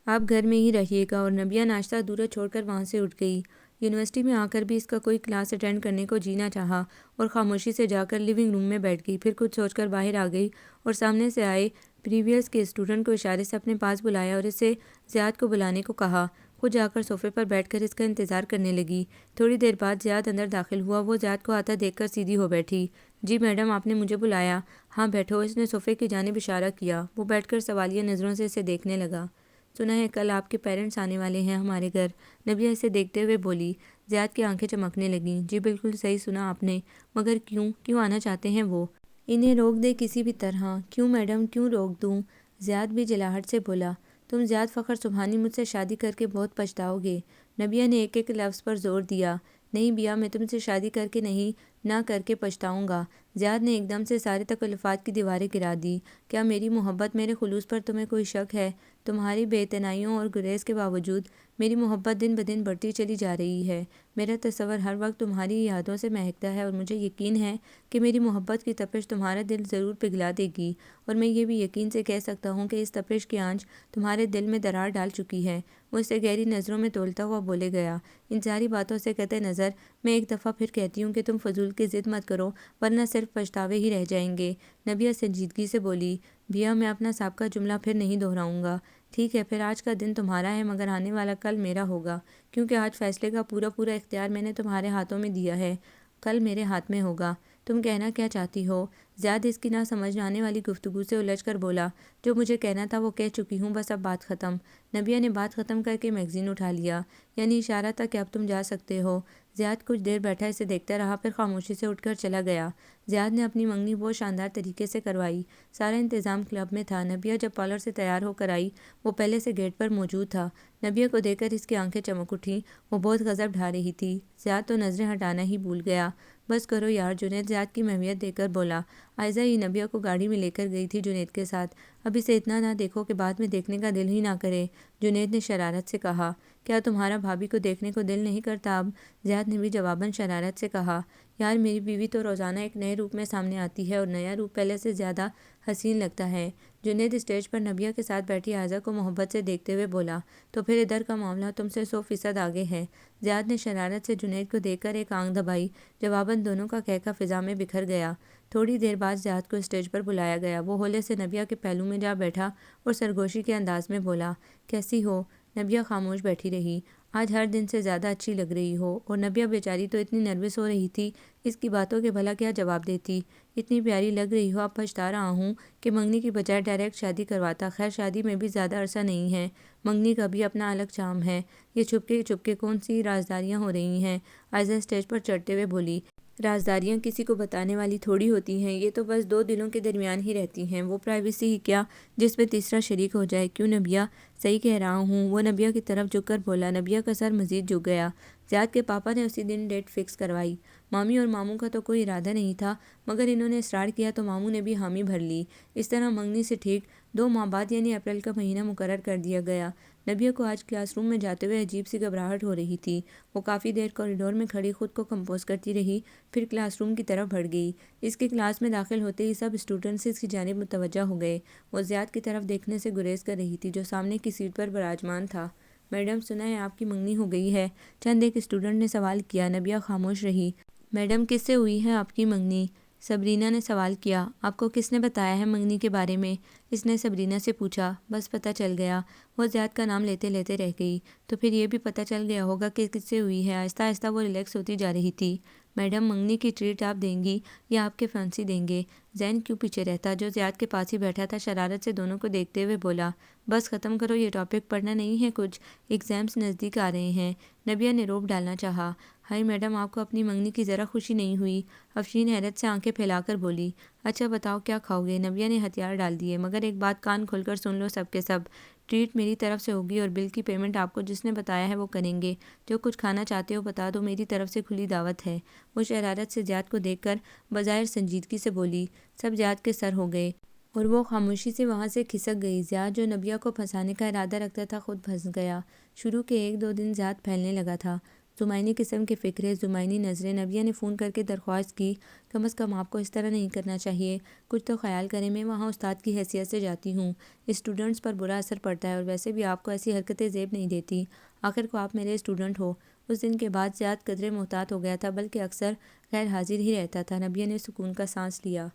آپ گھر میں ہی رہیے گا، اور نبیہ ناشتہ ادھورا چھوڑ کر وہاں سے اٹھ گئی۔ یونیورسٹی میں آ کر بھی اس کا کوئی کلاس اٹینڈ کرنے کو جی نہ چاہا اور خاموشی سے جا کر لیونگ روم میں بیٹھ گئی، پھر کچھ سوچ کر باہر آ گئی اور سامنے سے آئے پریویئرس کے اسٹوڈنٹ کو اشارے سے اپنے پاس بلایا اور اسے زیاد کو بلانے کو کہا۔ خود جا کر صوفے پر بیٹھ کر اس کا انتظار کرنے لگی۔ تھوڑی دیر بعد زیاد اندر داخل ہوا، وہ زیاد کو آتا دیکھ کر سیدھی ہو بیٹھی۔ جی میڈم، آپ نے مجھے بلایا؟ ہاں بیٹھو، اس نے صوفے کی جانب اشارہ کیا۔ وہ بیٹھ کر سوالیہ نظروں سے اسے دیکھنے لگا۔ سنا ہے کل آپ کے پیرنٹس آنے والے ہیں ہمارے گھر، نبیہ اسے دیکھتے ہوئے بولی۔ زیاد کی آنکھیں چمکنے لگیں۔ جی بالکل صحیح سنا آپ نے، مگر کیوں آنا چاہتے ہیں وہ؟ انہیں روک دے کسی بھی طرح۔ کیوں میڈم، کیوں روک دوں؟ زیاد بھی جلاہٹ سے بولا۔ تم زیاد فخر سبحانی مجھ سے شادی کر کے بہت پچھتاؤ گے۔ نبیہ نے ایک ایک لفظ پر زور دیا۔ نہیں بیا، میں تم سے شادی کر کے نہیں، نہ کر کے پچھتاؤں گا۔ زیاد نے ایک دم سے سارے تکلفات کی دیواریں گرا دی۔ کیا میری محبت، میرے خلوص پر تمہیں کوئی شک ہے؟ تمہاری بے اعتنائیوں اور گریز کے باوجود میری محبت دن بدن بڑھتی چلی جا رہی ہے۔ میرا تصور ہر وقت تمہاری یادوں سے مہکتا ہے اور مجھے یقین ہے کہ میری محبت کی تپش تمہارا دل ضرور پگھلا دے گی، اور میں یہ بھی یقین سے کہہ سکتا ہوں کہ اس تپش کی آنچ تمہارے دل میں درار ڈال چکی ہے۔ وہ اسے گہری نظروں میں تولتا ہوا بولے گیا۔ ان ساری باتوں سے قطع نظر، میں ایک دفعہ پھر کہتی ہوں کہ تم فضول کی ضد مت کرو ورنہ صرف پچھتاوے ہی رہ جائیں گے۔ نبیہ سنجیدگی سے بولی۔ بیا، میں اپنا سابقہ جملہ پھر نہیں دہراؤں گا۔ ٹھیک ہے، پھر آج کا دن تمہارا ہے مگر آنے والا کل میرا ہوگا، کیونکہ آج فیصلے کا پورا اختیار میں نے تمہارے ہاتھوں میں دیا ہے، کل میرے ہاتھ میں ہوگا۔ تم کہنا کیا چاہتی ہو؟ زیاد اس کی نہ سمجھ آنے والی گفتگو سے الجھ کر بولا۔ جو مجھے کہنا تھا وہ کہہ چکی ہوں، بس اب بات ختم۔ نبیہ نے بات ختم کر کے میگزین اٹھا لیا، یعنی اشارہ تھا کہ اب تم جا سکتے ہو۔ زیاد کچھ دیر بیٹھا اسے دیکھتا رہا، پھر خاموشی سے اٹھ کر چلا گیا۔ زیاد نے اپنی منگنی بہت شاندار طریقے سے کروائی۔ سارا انتظام کلب میں تھا۔ نبیہ جب پارلر سے تیار ہو کر آئی، وہ پہلے سے گیٹ پر موجود تھا۔ نبیہ کو دیکھ کر اس کی آنکھیں چمک اٹھیں، وہ بہت غضب ڈھا رہی تھی۔ زیاد تو نظریں ہٹانا ہی بھول گیا۔ بس کرو یار، جنید زیاد کی محویت دے کر بولا۔ عائزہ ہی نبیہ کو گاڑی میں لے کر گئی تھی جنید کے ساتھ۔ اب اسے اتنا نہ دیکھو کہ بعد میں دیکھنے کا دل ہی نہ کرے، جنید نے شرارت سے کہا۔ کیا تمہارا بھابھی کو دیکھنے کو دل نہیں کرتا اب؟ زیاد نے بھی جواباً شرارت سے کہا۔ یار میری بیوی تو روزانہ ایک نئے روپ میں سامنے آتی ہے اور نیا روپ پہلے سے زیادہ حسین لگتا ہے۔ جنید اسٹیج پر نبیہ کے ساتھ بیٹھی عائزہ کو محبت سے دیکھتے ہوئے بولا۔ تو پھر ادھر کا معاملہ تم سے 100% آگے ہے۔ زیاد نے شرارت سے جنید کو دیکھ کر ایک آنکھ دبائی، جواباً دونوں کا کہکہ فضا میں بکھر گیا۔ تھوڑی دیر بعد زیاد کو اسٹیج پر بلایا گیا۔ وہ ہولے سے نبیہ کے پہلو میں جا بیٹھا اور سرگوشی کے انداز میں بولا۔ کیسی ہو؟ نبیہ خاموش بیٹھی رہی۔ آج ہر دن سے زیادہ اچھی لگ رہی ہو، اور نبیہ بیچاری تو اتنی نروس ہو رہی تھی، اس کی باتوں کے بھلا کیا جواب دیتی۔ اتنی پیاری لگ رہی ہو، اب پچھتا رہا ہوں کہ منگنی کی بجائے ڈائریکٹ شادی کرواتا۔ خیر شادی میں بھی زیادہ عرصہ نہیں ہے، منگنی کا بھی اپنا الگ چام ہے۔ یہ چھپکے کون سی رازداریاں ہو رہی ہیں؟ عائزہ اسٹیج پر چڑھتے ہوئے بولی۔ رازداریاں کسی کو بتانے والی تھوڑی ہوتی ہیں، یہ تو بس دو دلوں کے درمیان ہی رہتی ہیں، وہ پرائیویسی ہی کیا جس میں تیسرا شریک ہو جائے۔ کیوں نبیہ؟ صحیح کہہ رہا ہوں، وہ نبیہ کی طرف جھک کر بولا۔ نبیہ کا سر مزید جھک گیا۔ زیاد کے پاپا نے اسی دن ڈیٹ فکس کروائی۔ مامی اور ماموں کا تو کوئی ارادہ نہیں تھا، مگر انہوں نے اصرار کیا تو ماموں نے بھی حامی بھر لی۔ اس طرح منگنی سے ٹھیک 2 ماہ بعد یعنی اپریل کا مہینہ مقرر کر دیا گیا۔ نبیہ کو آج کلاس روم میں جاتے ہوئے عجیب سی گھبراہٹ ہو رہی تھی۔ وہ کافی دیر کوریڈور میں کھڑی خود کو کمپوز کرتی رہی، پھر کلاس روم کی طرف بڑھ گئی۔ اس کے کلاس میں داخل ہوتے ہی سب اسٹوڈنٹس اس کی جانب متوجہ ہو گئے۔ وہ زیاد کی طرف دیکھنے سے گریز کر رہی تھی جو سامنے کی سیٹ پر براجمان تھا۔ میڈم، سنا ہے آپ کی منگنی ہو گئی ہے؟ چند ایک اسٹوڈنٹ نے سوال کیا۔ نبیہ خاموش رہی۔ میڈم، کس سے ہوئی ہے آپ کی منگنی؟ سبرینا نے سوال کیا۔ آپ کو کس نے بتایا ہے منگنی کے بارے میں؟ اس نے سبرینا سے پوچھا۔ بس پتہ چل گیا۔ وہ زیاد کا نام لیتے لیتے رہ گئی۔ تو پھر یہ بھی پتہ چل گیا ہوگا کہ کس سے ہوئی ہے۔ آہستہ آہستہ وہ ریلیکس ہوتی جا رہی تھی۔ میڈم، منگنی کی ٹریٹ آپ دیں گی یا آپ کے فیونسی دیں گے؟ زین کیوں پیچھے رہتا، جو زیاد کے پاس ہی بیٹھا تھا، شرارت سے دونوں کو دیکھتے ہوئے بولا۔ بس ختم کرو، یہ ٹاپک پڑھنا نہیں ہے کچھ، ایگزامز نزدیک آ رہے ہیں۔ نبیہ نے روب ڈالنا چاہا۔ ہائے میڈم، آپ کو اپنی منگنی کی ذرا خوشی نہیں ہوئی؟ افشین حیرت سے آنکھیں پھیلا کر بولی۔ اچھا بتاؤ کیا کھاؤ گے؟ نبیہ نے ہتھیار ڈال دیے۔ مگر ایک بات کان کھول کر سن لو سب کے سب، ٹریٹ میری طرف سے ہوگی اور بل کی پیمنٹ آپ کو جس نے بتایا ہے وہ کریں گے۔ جو کچھ کھانا چاہتے ہو بتا دو، میری طرف سے کھلی دعوت ہے۔ وہ شرارت سے زیاد کو دیکھ کر بظاہر سنجیدگی سے بولی۔ سب زیاد کے سر ہو گئے اور وہ خاموشی سے وہاں سے کھسک گئی۔ زیاد جو نبیہ کو پھنسانے کا ارادہ رکھتا تھا خود پھنس گیا۔ شروع کے 1-2 دن زیاد پھیلنے لگا تھا۔ زمینی قسم کے فکرے، زمینی نظریں۔ نبیہ نے فون کر کے درخواست کی، کم از کم آپ کو اس طرح نہیں کرنا چاہیے، کچھ تو خیال کریں، میں وہاں استاد کی حیثیت سے جاتی ہوں، اسٹوڈنٹس پر برا اثر پڑتا ہے، اور ویسے بھی آپ کو ایسی حرکتیں زیب نہیں دیتی، آخر کو آپ میرے اسٹوڈنٹ ہو۔ اس دن کے بعد زیاد قدرے محتاط ہو گیا تھا، بلکہ اکثر غیر حاضر ہی رہتا تھا۔ نبیہ نے سکون کا سانس لیا۔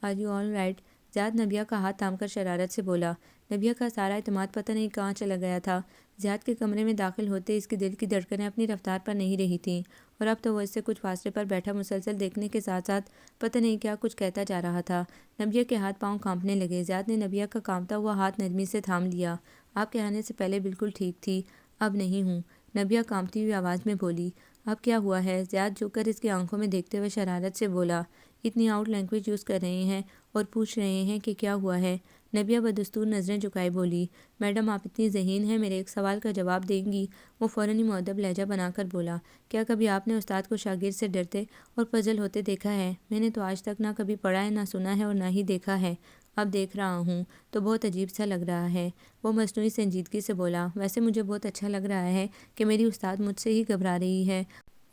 Are you all right? Ziyad Nabeeha کا ہاتھ تھام کر شرارت سے بولا۔ نبیہ کا سارا اعتماد پتہ نہیں کہاں چلا گیا تھا۔ زیاد کے کمرے میں داخل ہوتے اس کے دل کی دھڑکنیں اپنی رفتار پر نہیں رہی تھیں، اور اب تو وہ اس سے کچھ فاصلے پر بیٹھا مسلسل دیکھنے کے ساتھ ساتھ پتہ نہیں کیا کچھ کہتا جا رہا تھا۔ نبیہ کے ہاتھ پاؤں کانپنے لگے۔ زیاد نے نبیہ کا کانپتا ہوا ہاتھ نرمی سے تھام لیا۔ آپ کے آنے سے پہلے بالکل ٹھیک تھی، اب نہیں ہوں، نبیہ کانپتی ہوئی آواز میں بولی۔ اب کیا ہوا ہے؟ زیاد جھک کر اس کی آنکھوں میں دیکھتے ہوئے شرارت سے بولا۔ اتنی آؤٹ لینگویج یوز کر رہے ہیں اور پوچھ رہے ہیں کہ کیا ہوا ہے؟ نبیہ بدستور نظریں جھکائے بولی۔ میڈم، آپ اتنی ذہین ہیں، میرے ایک سوال کا جواب دیں گی؟ وہ فوراً ہی مؤدب لہجہ بنا کر بولا۔ کیا کبھی آپ نے استاد کو شاگرد سے ڈرتے اور پزل ہوتے دیکھا ہے؟ میں نے تو آج تک نہ کبھی پڑھا ہے، نہ سنا ہے، اور نہ ہی دیکھا ہے۔ اب دیکھ رہا ہوں تو بہت عجیب سا لگ رہا ہے۔ وہ مصنوعی سنجیدگی سے بولا۔ ویسے مجھے بہت اچھا لگ رہا ہے کہ میری استاد مجھ سے ہی گھبرا رہی ہے،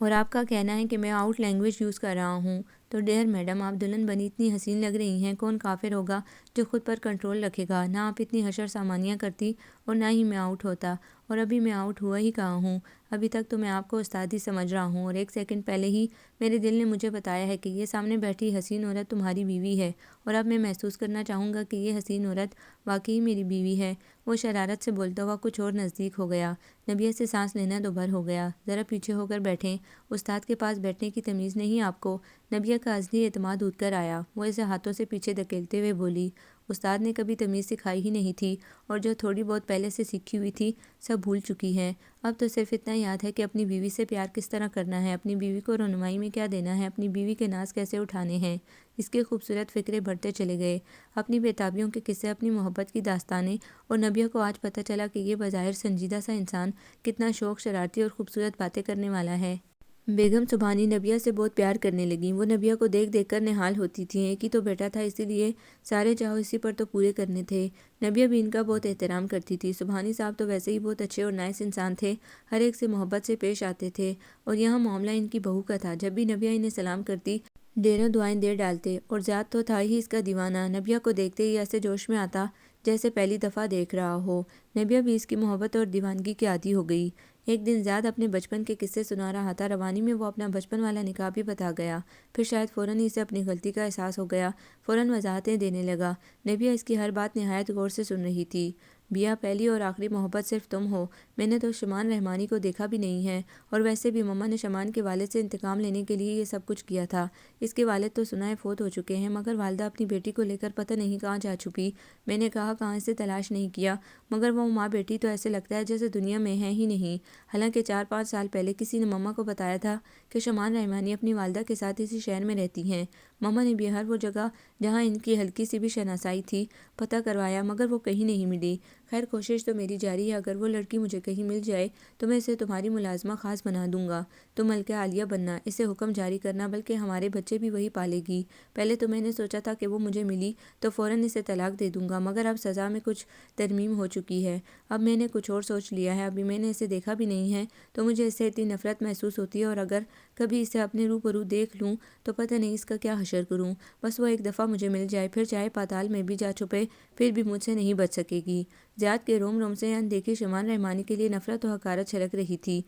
اور آپ کا کہنا ہے کہ میں آؤٹ لینگویج یوز کر رہا ہوں تو ڈیئر میڈم، آپ دلہن بنی اتنی حسین لگ رہی ہیں، کون کافر ہوگا جو خود پر کنٹرول رکھے گا؟ نہ آپ اتنی حشر سامانیاں کرتی اور نہ ہی میں آؤٹ ہوتا، اور ابھی میں آؤٹ ہوا ہی کہاں ہوں؟ ابھی تک تو میں آپ کو استاد ہی سمجھ رہا ہوں، اور 1 سیکنڈ پہلے ہی میرے دل نے مجھے بتایا ہے کہ یہ سامنے بیٹھی حسین عورت تمہاری بیوی ہے، اور اب میں محسوس کرنا چاہوں گا کہ یہ حسین عورت واقعی میری بیوی ہے۔ وہ شرارت سے بولتا ہوا کچھ اور نزدیک ہو گیا۔ نبیہ سے سانس لینا دوبھر ہو گیا۔ ذرا پیچھے ہو کر بیٹھیں، استاد کے پاس بیٹھنے کی تمیز نہیں آپ کو؟ نبیہ کا ازلی اعتماد اٹھ کر آیا۔ وہ اسے ہاتھوں سے پیچھے دھکیلتے ہوئے بولی۔ استاد نے کبھی تمیز سکھائی ہی نہیں تھی، اور جو تھوڑی بہت پہلے سے سیکھی ہوئی تھی سب بھول چکی ہے۔ اب تو صرف اتنا یاد ہے کہ اپنی بیوی سے پیار کس طرح کرنا ہے، اپنی بیوی کو رہنمائی میں کیا دینا ہے، اپنی بیوی کے ناز کیسے اٹھانے ہیں۔ اس کے خوبصورت فکرے بڑھتے چلے گئے، اپنی بےتابیوں کے قصے، اپنی محبت کی داستانیں، اور نبیہ کو آج پتہ چلا کہ یہ بظاہر سنجیدہ سا انسان کتنا شوخ، شرارتی اور خوبصورت باتیں کرنے والا ہے۔ بیگم سبحانی نبیہ سے بہت پیار کرنے لگیں۔ وہ نبیہ کو دیکھ دیکھ کر نہال ہوتی تھیں۔ ایک ہی تو بیٹا تھا، اسی لیے سارے چاہو اسی پر تو پورے کرنے تھے۔ نبیہ بھی ان کا بہت احترام کرتی تھی۔ سبحانی صاحب تو ویسے ہی بہت اچھے اور نائس انسان تھے، ہر ایک سے محبت سے پیش آتے تھے، اور یہاں معاملہ ان کی بہو کا تھا۔ جب بھی نبیہ انہیں سلام کرتی، ڈھیروں دعائیں دے ڈالتے، اور زیاد تو تھا ہی اس کا دیوانہ۔ نبیہ کو دیکھتے ہی ایسے جوش میں آتا جیسے پہلی دفعہ دیکھ رہا ہو۔ نبیہ بھی اس کی محبت اور دیوانگی کی عادی ہو گئی۔ ایک دن زیاد اپنے بچپن کے قصے سنا رہا تھا، روانی میں وہ اپنا بچپن والا نکاح بھی بتا گیا، پھر شاید فوراً ہی اسے اپنی غلطی کا احساس ہو گیا، فوراً وضاحتیں دینے لگا۔ نبیہ اس کی ہر بات نہایت غور سے سن رہی تھی۔ بیا، پہلی اور آخری محبت صرف تم ہو، میں نے تو شمان رحمانی کو دیکھا بھی نہیں ہے، اور ویسے بھی مما نے شمان کے والد سے انتقام لینے کے لیے یہ سب کچھ کیا تھا۔ اس کے والد تو سنا ہے فوت ہو چکے ہیں، مگر والدہ اپنی بیٹی کو لے کر پتہ نہیں کہاں جا چھپی۔ میں نے کہاں کہاں سے تلاش نہیں کیا، مگر وہ ماں بیٹی تو ایسے لگتا ہے جیسے دنیا میں ہے ہی نہیں۔ حالانکہ 4-5 سال پہلے کسی نے مما کو بتایا تھا کہ شمان رحمانی اپنی والدہ کے ساتھ اسی شہر میں رہتی ہیں۔ مما نے بھی ہر وہ جگہ جہاں ان کی ہلکی سی بھی شناسائی تھی پتہ کروایا، مگر وہ کہیں نہیں ملی۔ خیر، کوشش تو میری جاری ہے، اگر وہ لڑکی مجھے کہیں مل جائے تو میں اسے تمہاری ملازمہ خاص بنا دوں گا، تم ملکہ عالیہ بننا، اسے حکم جاری کرنا، بلکہ ہمارے بچے بھی وہی پالے گی۔ پہلے تو میں نے سوچا تھا کہ وہ مجھے ملی تو فوراً اسے طلاق دے دوں گا، مگر اب سزا میں کچھ ترمیم ہو چکی ہے، اب میں نے کچھ اور سوچ لیا ہے۔ ابھی میں نے اسے دیکھا بھی نہیں ہے تو مجھے اس سے اتنی نفرت محسوس ہوتی ہے، اور اگر کبھی اسے اپنے روبرو دیکھ لوں تو پتہ نہیں اس کا کیا حشر کروں۔ بس وہ ایک دفعہ مجھے مل جائے، پھر چاہے پاتال میں بھی جا چھپے، پھر بھی مجھ سے نہیں بچ سکے گی۔ زیاد کے روم روم سے اندیکھی شمان رحمانی کے لیے نفرت و حقارت چھلک رہی تھی۔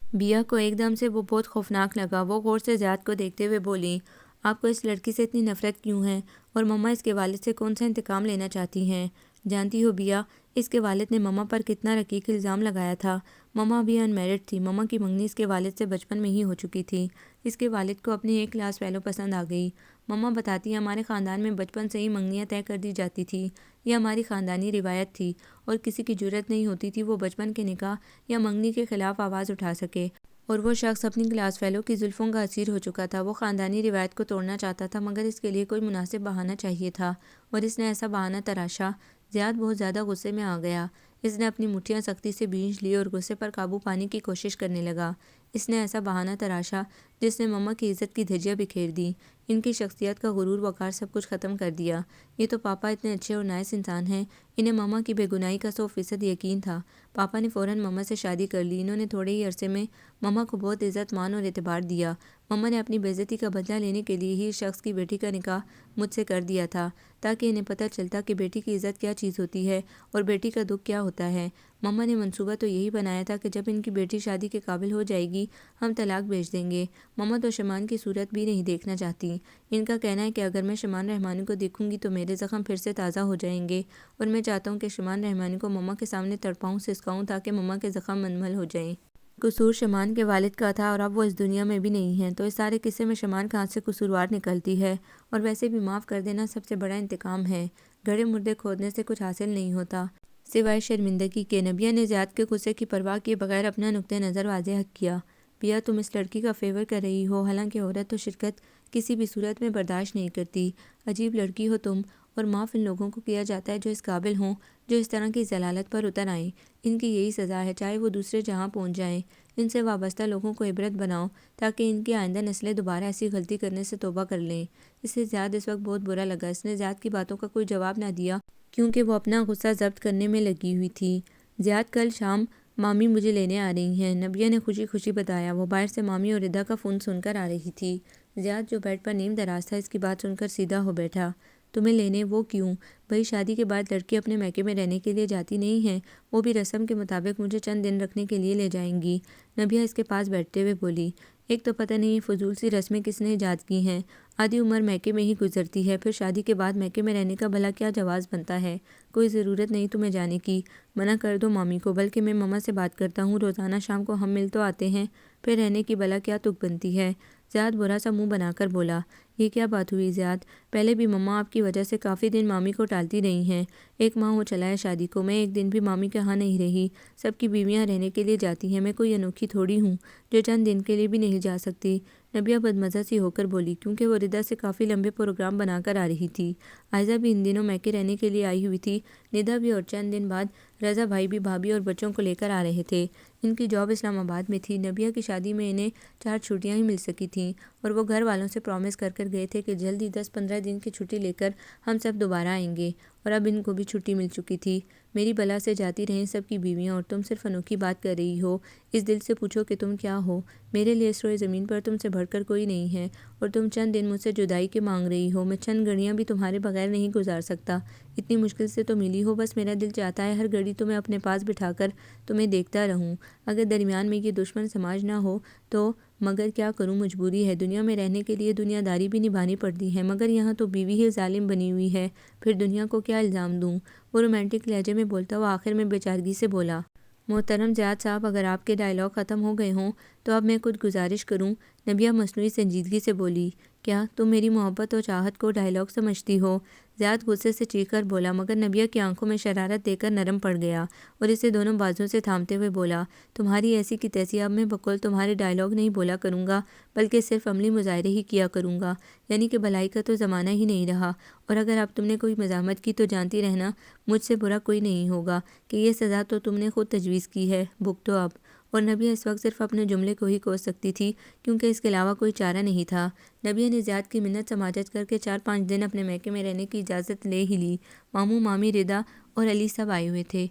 بیا کو ایک دم سے وہ بہت خوفناک لگا۔ وہ غور سے زیاد کو دیکھتے ہوئے بولی، آپ کو اس لڑکی سے اتنی نفرت کیوں ہے؟ اور مما اس کے والد سے کون سا انتقام لینا چاہتی ہیں؟ جانتی ہو بیا، اس کے والد نے مما پر کتنا رقیق الزام لگایا تھا۔ مما بھی ان میرڈ تھی۔ مما کی منگنی اس کے والد سے بچپن میں ہی ہو چکی تھی۔ اس کے والد کو اپنی ایک کلاس فیلو پسند آ گئی۔ مما بتاتی ہے ہمارے خاندان میں بچپن سے ہی منگنیاں طے کر دی جاتی تھی۔ یہ ہماری خاندانی روایت تھی اور کسی کی جرأت نہیں ہوتی تھی وہ بچپن کے نکاح یا منگنی کے خلاف آواز اٹھا سکے۔ اور وہ شخص اپنی کلاس فیلو کی زلفوں کا اسیر ہو چکا تھا۔ وہ خاندانی روایت کو توڑنا چاہتا تھا مگر اس کے لیے کوئی مناسب بہانہ چاہیے تھا اور اس نے ایسا بہانہ تراشا۔ زیاد بہت زیادہ غصے میں آ گیا۔ اس نے اپنی مٹھیاں سختی سے بھینچ لی اور غصے پر قابو پانے کی کوشش کرنے لگا۔ اس نے ایسا بہانہ تراشا جس نے مما کی عزت کی دھجیاں بکھیر دیں۔ ان کی شخصیت کا غرور وقار سب کچھ ختم کر دیا۔ یہ تو پاپا اتنے اچھے اور نائس انسان ہیں۔ انہیں مما کی بے گناہی کا 100% یقین تھا۔ پاپا نے فوراً مما سے شادی کر لی۔ انہوں نے تھوڑے ہی عرصے میں مما کو بہت عزت مان اور اعتبار دیا۔ مما نے اپنی بے عزتی کا بدلہ لینے کے لیے ہی اس شخص کی بیٹی کا نکاح مجھ سے کر دیا تھا تاکہ انہیں پتہ چلتا کہ بیٹی کی عزت کیا چیز ہوتی ہے اور بیٹی کا دکھ کیا ہوتا ہے۔ مما نے منصوبہ تو یہی بنایا تھا کہ جب ان کی بیٹی شادی کے قابل ہو جائے گی ہم طلاق بھیج دیں گے۔ مما تو شمان کی صورت بھی نہیں دیکھنا چاہتی۔ ان کا کہنا ہے کہ اگر میں شمان رحمانی کو دیکھوں گی تو میرے زخم پھر سے تازہ ہو جائیں گے اور میں چاہتا ہوں کہ شمان رحمانی کو مما کے سامنے تڑپاؤں سسکاؤں تاکہ مما کے زخم منمل ہو جائیں۔ قصور شمان کے والد کا تھا اور اب وہ اس دنیا میں بھی نہیں ہیں، تو اس سارے قصے میں شمان کہاں سے قصوروار نکلتی ہے؟ اور ویسے بھی معاف کر دینا سب سے بڑا انتقام ہے۔ گڑھے مردے کھودنے سے کچھ حاصل نہیں ہوتا سوائے شرمندگی کے۔ نبیہ نے زیاد کے غصے کی پرواہ کیے بغیر اپنا نقطہ نظر واضح کیا۔ بیا تم اس لڑکی کا فیور کر رہی ہو، حالانکہ عورت تو شرکت کسی بھی صورت میں برداشت نہیں کرتی۔ عجیب لڑکی ہو تم، اور معاف ان لوگوں کو کیا جاتا ہے جو اس قابل ہوں، جو اس طرح کی ضلالت پر اتر آئیں۔ ان کی یہی سزا ہے، چاہے وہ دوسرے جہاں پہنچ جائیں۔ ان سے وابستہ لوگوں کو عبرت بناؤ تاکہ ان کی آئندہ نسلیں دوبارہ ایسی غلطی کرنے سے توبہ کر لیں۔ اسے زیاد اس وقت بہت برا لگا۔ اس نے زیاد کی باتوں کا کوئی جواب نہ دیا کیونکہ وہ اپنا غصہ ضبط کرنے میں لگی ہوئی تھی۔ زیاد کل شام مامی مجھے لینے آ رہی ہیں، نبیہ نے خوشی خوشی بتایا۔ وہ باہر سے مامی اور ردا کا فون سن کر آ رہی تھی۔ زیاد جو بیڈ پر نیم دراز تھا اس کی بات سن کر سیدھا ہو بیٹھا۔ تمہیں لینے وہ کیوں؟ بھئی شادی کے بعد لڑکی اپنے میکے میں رہنے کے لیے جاتی نہیں ہے، وہ بھی رسم کے مطابق مجھے چند دن رکھنے کے لیے لے جائیں گی۔ نبیہ اس کے پاس بیٹھتے ہوئے بولی۔ ایک تو پتہ نہیں یہ فضول سی رسمیں کس نے ایجاد کی ہیں، آدھی عمر میکے میں ہی گزرتی ہے، پھر شادی کے بعد میکے میں رہنے کا بھلا کیا جواز بنتا ہے؟ کوئی ضرورت نہیں تمہیں جانے کی، منع کر دو مامی کو، بلکہ میں مما سے بات کرتا ہوں، روزانہ شام کو ہم مل تو آتے ہیں، پھر رہنے کی بھلا کیا تک بنتی ہے؟ زیاد برا سا منہ بنا کر بولا۔ یہ کیا بات ہوئی زیاد؟ پہلے بھی مما آپ کی وجہ سے کافی دن مامی کو ٹالتی رہی ہیں۔ 1 ماہ ہو چلا ہے شادی کو، میں ایک دن بھی مامی کے ہاں نہیں رہی۔ سب کی بیویاں رہنے کے لیے جاتی ہیں، میں کوئی انوکھی تھوڑی ہوں جو چند دن کے لیے بھی نہیں جا سکتی۔ نبیہ بدمزہ سی ہو کر بولی کیونکہ وہ ردا سے کافی لمبے پروگرام بنا کر آ رہی تھی۔ عائزہ بھی ان دنوں میکے رہنے کے لیے آئی ہوئی تھی، ندا بھی، اور چند دن بعد رضا بھائی بھی بھابھی اور بچوں کو لے کر آ رہے تھے۔ ان کی جاب اسلام آباد میں تھی۔ نبیہ کی شادی میں انہیں 4 چھٹیاں ہی مل سکی تھیں اور وہ گھر والوں سے پرومس کر کر گئے تھے کہ جلد ہی 10-15 دن کی چھٹی لے کر ہم سب دوبارہ آئیں گے، اور اب ان کو بھی چھٹی مل چکی تھی۔ میری بلا سے جاتی رہیں سب کی بیویاں، اور تم صرف انوکھی بات کر رہی ہو۔ اس دل سے پوچھو کہ تم کیا ہو؟ میرے لیے اس روئے زمین پر تم سے بڑھ کر کوئی نہیں ہے، اور تم چند دن مجھ سے جدائی کے مانگ رہی ہو۔ میں چند گھڑیاں بھی تمہارے بغیر نہیں گزار سکتا، اتنی مشکل سے تو ملی ہو، بس میرا دل چاہتا ہے ہر گھڑی تمہیں اپنے پاس بٹھا کر تمہیں دیکھتا رہوں۔ اگر درمیان میں یہ دشمن سماج نہ ہو تو مگر کیا کروں، مجبوری ہے، دنیا میں رہنے کے لیے دنیا داری بھی نبھانی پڑتی ہے، مگر یہاں تو بیوی ہی ظالم بنی ہوئی ہے، پھر دنیا کو کیا الزام دوں؟ وہ رومانٹک لہجے میں بولتا ہوا آخر میں بیچارگی سے بولا۔ محترم زیاد صاحب، اگر آپ کے ڈائیلاگ ختم ہو گئے ہوں تو اب میں کچھ گزارش کروں؟ نبیہ مصنوعی سنجیدگی سے بولی۔ کیا تم میری محبت اور چاہت کو ڈائیلاگ سمجھتی ہو؟ زیاد غصے سے چیخ کر بولا، مگر نبیہ کی آنکھوں میں شرارت دیکھ کر نرم پڑ گیا اور اسے دونوں بازوں سے تھامتے ہوئے بولا، تمہاری ایسی کی تیسی، اب میں بقول تمہارے ڈائیلاگ نہیں بولا کروں گا بلکہ صرف عملی مظاہرے ہی کیا کروں گا، یعنی کہ بھلائی کا تو زمانہ ہی نہیں رہا، اور اگر اب تم نے کوئی مزاحمت کی تو جانتی رہنا مجھ سے برا کوئی نہیں ہوگا کہ یہ سزا تو تم نے خود تجویز کی ہے، بھگتو اب۔ اور نبیہ اس وقت صرف اپنے جملے کو ہی کوس سکتی تھی کیونکہ اس کے علاوہ کوئی چارہ نہیں تھا۔ نبیہ نے زیاد کی منت سماجت کر کے 4-5 دن اپنے میکے میں رہنے کی اجازت لے ہی لی۔ ماموں مامی ردا اور علی سب آئے ہوئے تھے۔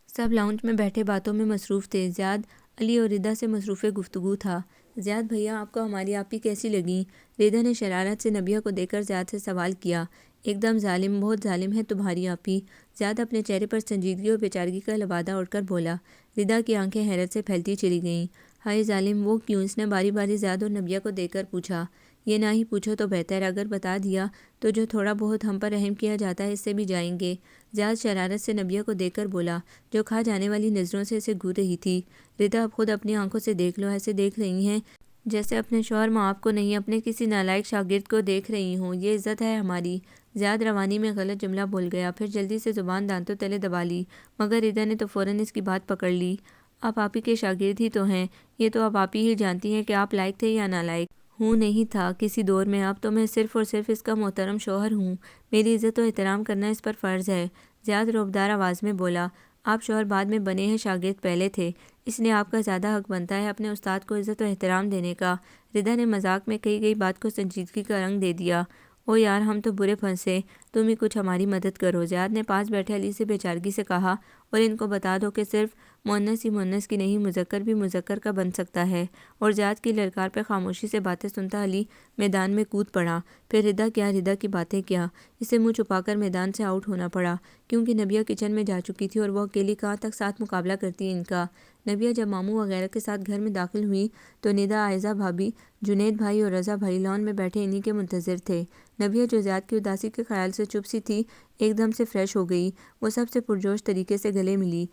سب لاؤنج میں بیٹھے باتوں میں مصروف تھے۔ زیاد علی اور ردا سے مصروف گفتگو تھا۔ زیاد بھیا، آپ کو ہماری آپی کیسی لگیں؟ ردا نے شرارت سے نبیہ کو دیکھ کر زیاد سے سوال کیا۔ ایک دم ظالم، بہت ظالم ہے تمہاری آپی۔ زیاد اپنے چہرے پر سنجیدگی اور بیچارگی کا لبادہ اوڑھ کر بولا۔ ردا کی آنکھیں حیرت سے پھیلتی چلی گئیں۔ ہائے ظالم، وہ کیوں؟ اس نے باری باری زیاد اور نبیہ کو دیکھ کر پوچھا۔ یہ نہ ہی پوچھو تو بہتر، اگر بتا دیا تو جو تھوڑا بہت ہم پر رحم کیا جاتا ہے اس سے بھی جائیں گے۔ زیاد شرارت سے نبیہ کو دیکھ کر بولا، جو کھا جانے والی نظروں سے اسے گھور رہی تھی۔ ردا، اب خود اپنی آنکھوں سے دیکھ لو، ایسے دیکھ رہی ہیں جیسے اپنے شوہر ماں آپ کو نہیں، اپنے کسی نالائق شاگرد کو دیکھ رہی ہوں۔ یہ عزت ہے ہماری؟ زیاد روانی میں غلط جملہ بول گیا، پھر جلدی سے زبان دانتوں تلے دبا لی، مگر ردا نے تو فوراً اس کی بات پکڑ لی۔ آپ ہی کے شاگرد ہی تو ہیں، یہ تو اب آپ ہی جانتی ہیں کہ آپ لائق تھے یا نالائق۔ ہوں نہیں تھا کسی دور میں، اب تو میں صرف اور صرف اس کا محترم شوہر ہوں، میری عزت و احترام کرنا اس پر فرض ہے۔ زیاد روبدار آواز میں بولا، آپ شوہر بعد میں بنے ہیں، شاگرد پہلے تھے، اس لیے آپ کا زیادہ حق بنتا ہے اپنے استاد کو عزت و احترام دینے کا۔ ردا نے مذاق میں کہی گئی بات کو سنجیدگی کا رنگ دے دیا۔ او یار، ہم تو برے پھنسے، تم ہی کچھ ہماری مدد کرو۔ زیاد نے پاس بیٹھے علی سے بے چارگی سے کہا، اور ان کو بتا دو کہ صرف مؤنث ہی مؤنث کی نہیں، مذکر بھی مذکر کا بن سکتا ہے۔ اور زیاد کی للکار پہ خاموشی سے باتیں سنتا علی میدان میں کود پڑا۔ پھر ردا کیا، ردا کی باتیں کیا، اسے منہ چھپا کر میدان سے آؤٹ ہونا پڑا، کیونکہ نبیہ کچن میں جا چکی تھی اور وہ اکیلی کہاں تک ساتھ مقابلہ کرتی ان کا۔ نبیہ جب ماموں وغیرہ کے ساتھ گھر میں داخل ہوئی تو ندا، عائزہ بھابی، جنید بھائی اور رضا بھائی لان میں بیٹھے انہی کے منتظر تھے۔ نبیہ، جو زیاد کی اداسی کے خیال سے چپ سی تھی، ایک دم سے فریش ہو گئی۔ وہ سب سے پرجوش طریقے سے گلے ملی۔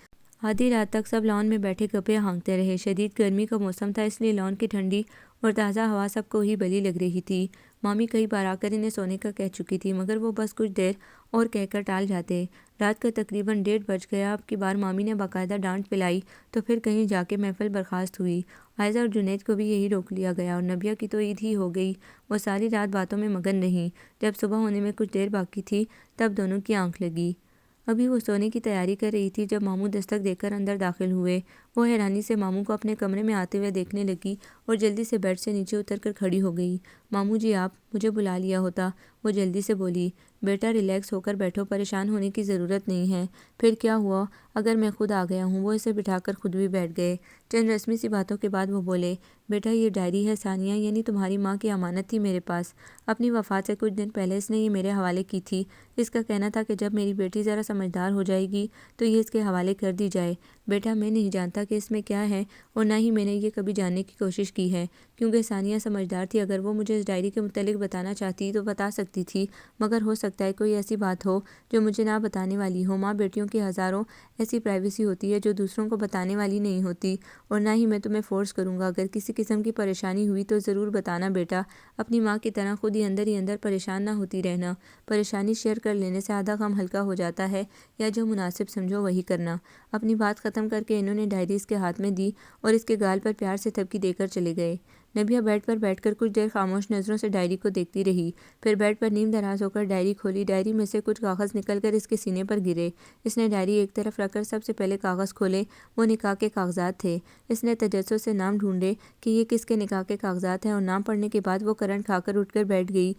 آدھی رات تک سب لان میں بیٹھے گپے ہانکتے رہے۔ شدید گرمی کا موسم تھا، اس لیے لان کی ٹھنڈی اور تازہ ہوا سب کو ہی بھلی لگ رہی تھی۔ مامی کئی بار آ کر انہیں سونے کا کہہ چکی تھی، مگر وہ بس کچھ دیر اور کہہ کر ٹال جاتے۔ رات کا تقریباً 1:30 بج گیا۔ اب کی بار مامی نے باقاعدہ ڈانٹ پلائی تو پھر کہیں جا کے محفل برخاست ہوئی۔ عائزہ اور جنید کو بھی یہی روک لیا گیا، اور نبیہ کی تو عید ہی ہو گئی۔ وہ ساری رات باتوں میں مگن رہیں۔ جب صبح ہونے میں کچھ دیر باقی تھی تب دونوں کی آنکھ لگی۔ ابھی وہ سونے کی تیاری کر رہی تھی جب ماموں دستک دے کر اندر داخل ہوئے۔ وہ حیرانی سے ماموں کو اپنے کمرے میں آتے ہوئے دیکھنے لگی اور جلدی سے بیڈ سے نیچے اتر کر کھڑی ہو گئی۔ ماموں جی، آپ مجھے بلا لیا ہوتا، وہ جلدی سے بولی۔ بیٹا ریلیکس ہو کر بیٹھو، پریشان ہونے کی ضرورت نہیں ہے۔ پھر کیا ہوا اگر میں خود آ گیا ہوں؟ وہ اسے بٹھا کر خود بھی بیٹھ گئے۔ چند رسمی سی باتوں کے بعد وہ بولے، بیٹا یہ ڈائری ہے ثانیہ، یعنی تمہاری ماں کی امانت تھی میرے پاس۔ اپنی وفات سے کچھ دن پہلے اس نے یہ میرے حوالے کی تھی۔ اس کا کہنا تھا کہ جب میری بیٹی ذرا سمجھدار ہو جائے گی تو یہ اس کے حوالے کر دی جائے۔ بیٹا میں نہیں جانتا کہ اس میں کیا ہے، اور نہ ہی میں نے یہ کبھی جاننے کی کوشش کی ہے، کیونکہ ثانیہ سمجھدار تھی۔ اگر وہ مجھے اس ڈائری کے متعلق بتانا چاہتی تو بتا سکتی تھی، مگر ہو سکتا ہے کوئی ایسی بات ہو جو مجھے نہ بتانے والی ہو۔ ماں بیٹیوں کی ہزاروں ایسی پرائیویسی ہوتی ہے جو دوسروں کو بتانے والی نہیں ہوتی، اور نہ ہی میں تمہیں فورس کروں گا۔ اگر کسی قسم کی پریشانی ہوئی تو ضرور بتانا بیٹا، اپنی ماں کی طرح خود ہی اندر پریشان نہ ہوتی رہنا۔ پریشانی شیئر کر لینے سے آدھا غم ہلکا ہو جاتا ہے، یا جو مناسب سمجھو وہی کرنا۔ اپنی بات ختم کر کے انہوں نے ڈائری اس کے ہاتھ میں دی اور اس کے گال پر پیار سے تھپکی دے کر چلے گئے۔ نبیہ بیڈ پر بیٹھ کر کچھ دیر خاموش نظروں سے ڈائری کو دیکھتی رہی، پھر بیڈ پر نیم دراز ہو کر ڈائری کھولی۔ ڈائری میں سے کچھ کاغذ نکل کر اس کے سینے پر گرے۔ اس نے ڈائری ایک طرف رکھ کر سب سے پہلے کاغذ کھولے۔ وہ نکاح کے کاغذات تھے۔ اس نے تجسس سے نام ڈھونڈے کہ یہ کس کے نکاح کے کاغذات ہیں، اور نام پڑھنے کے بعد وہ کرنٹ کھا کر اٹھ کر بیٹھ گئی۔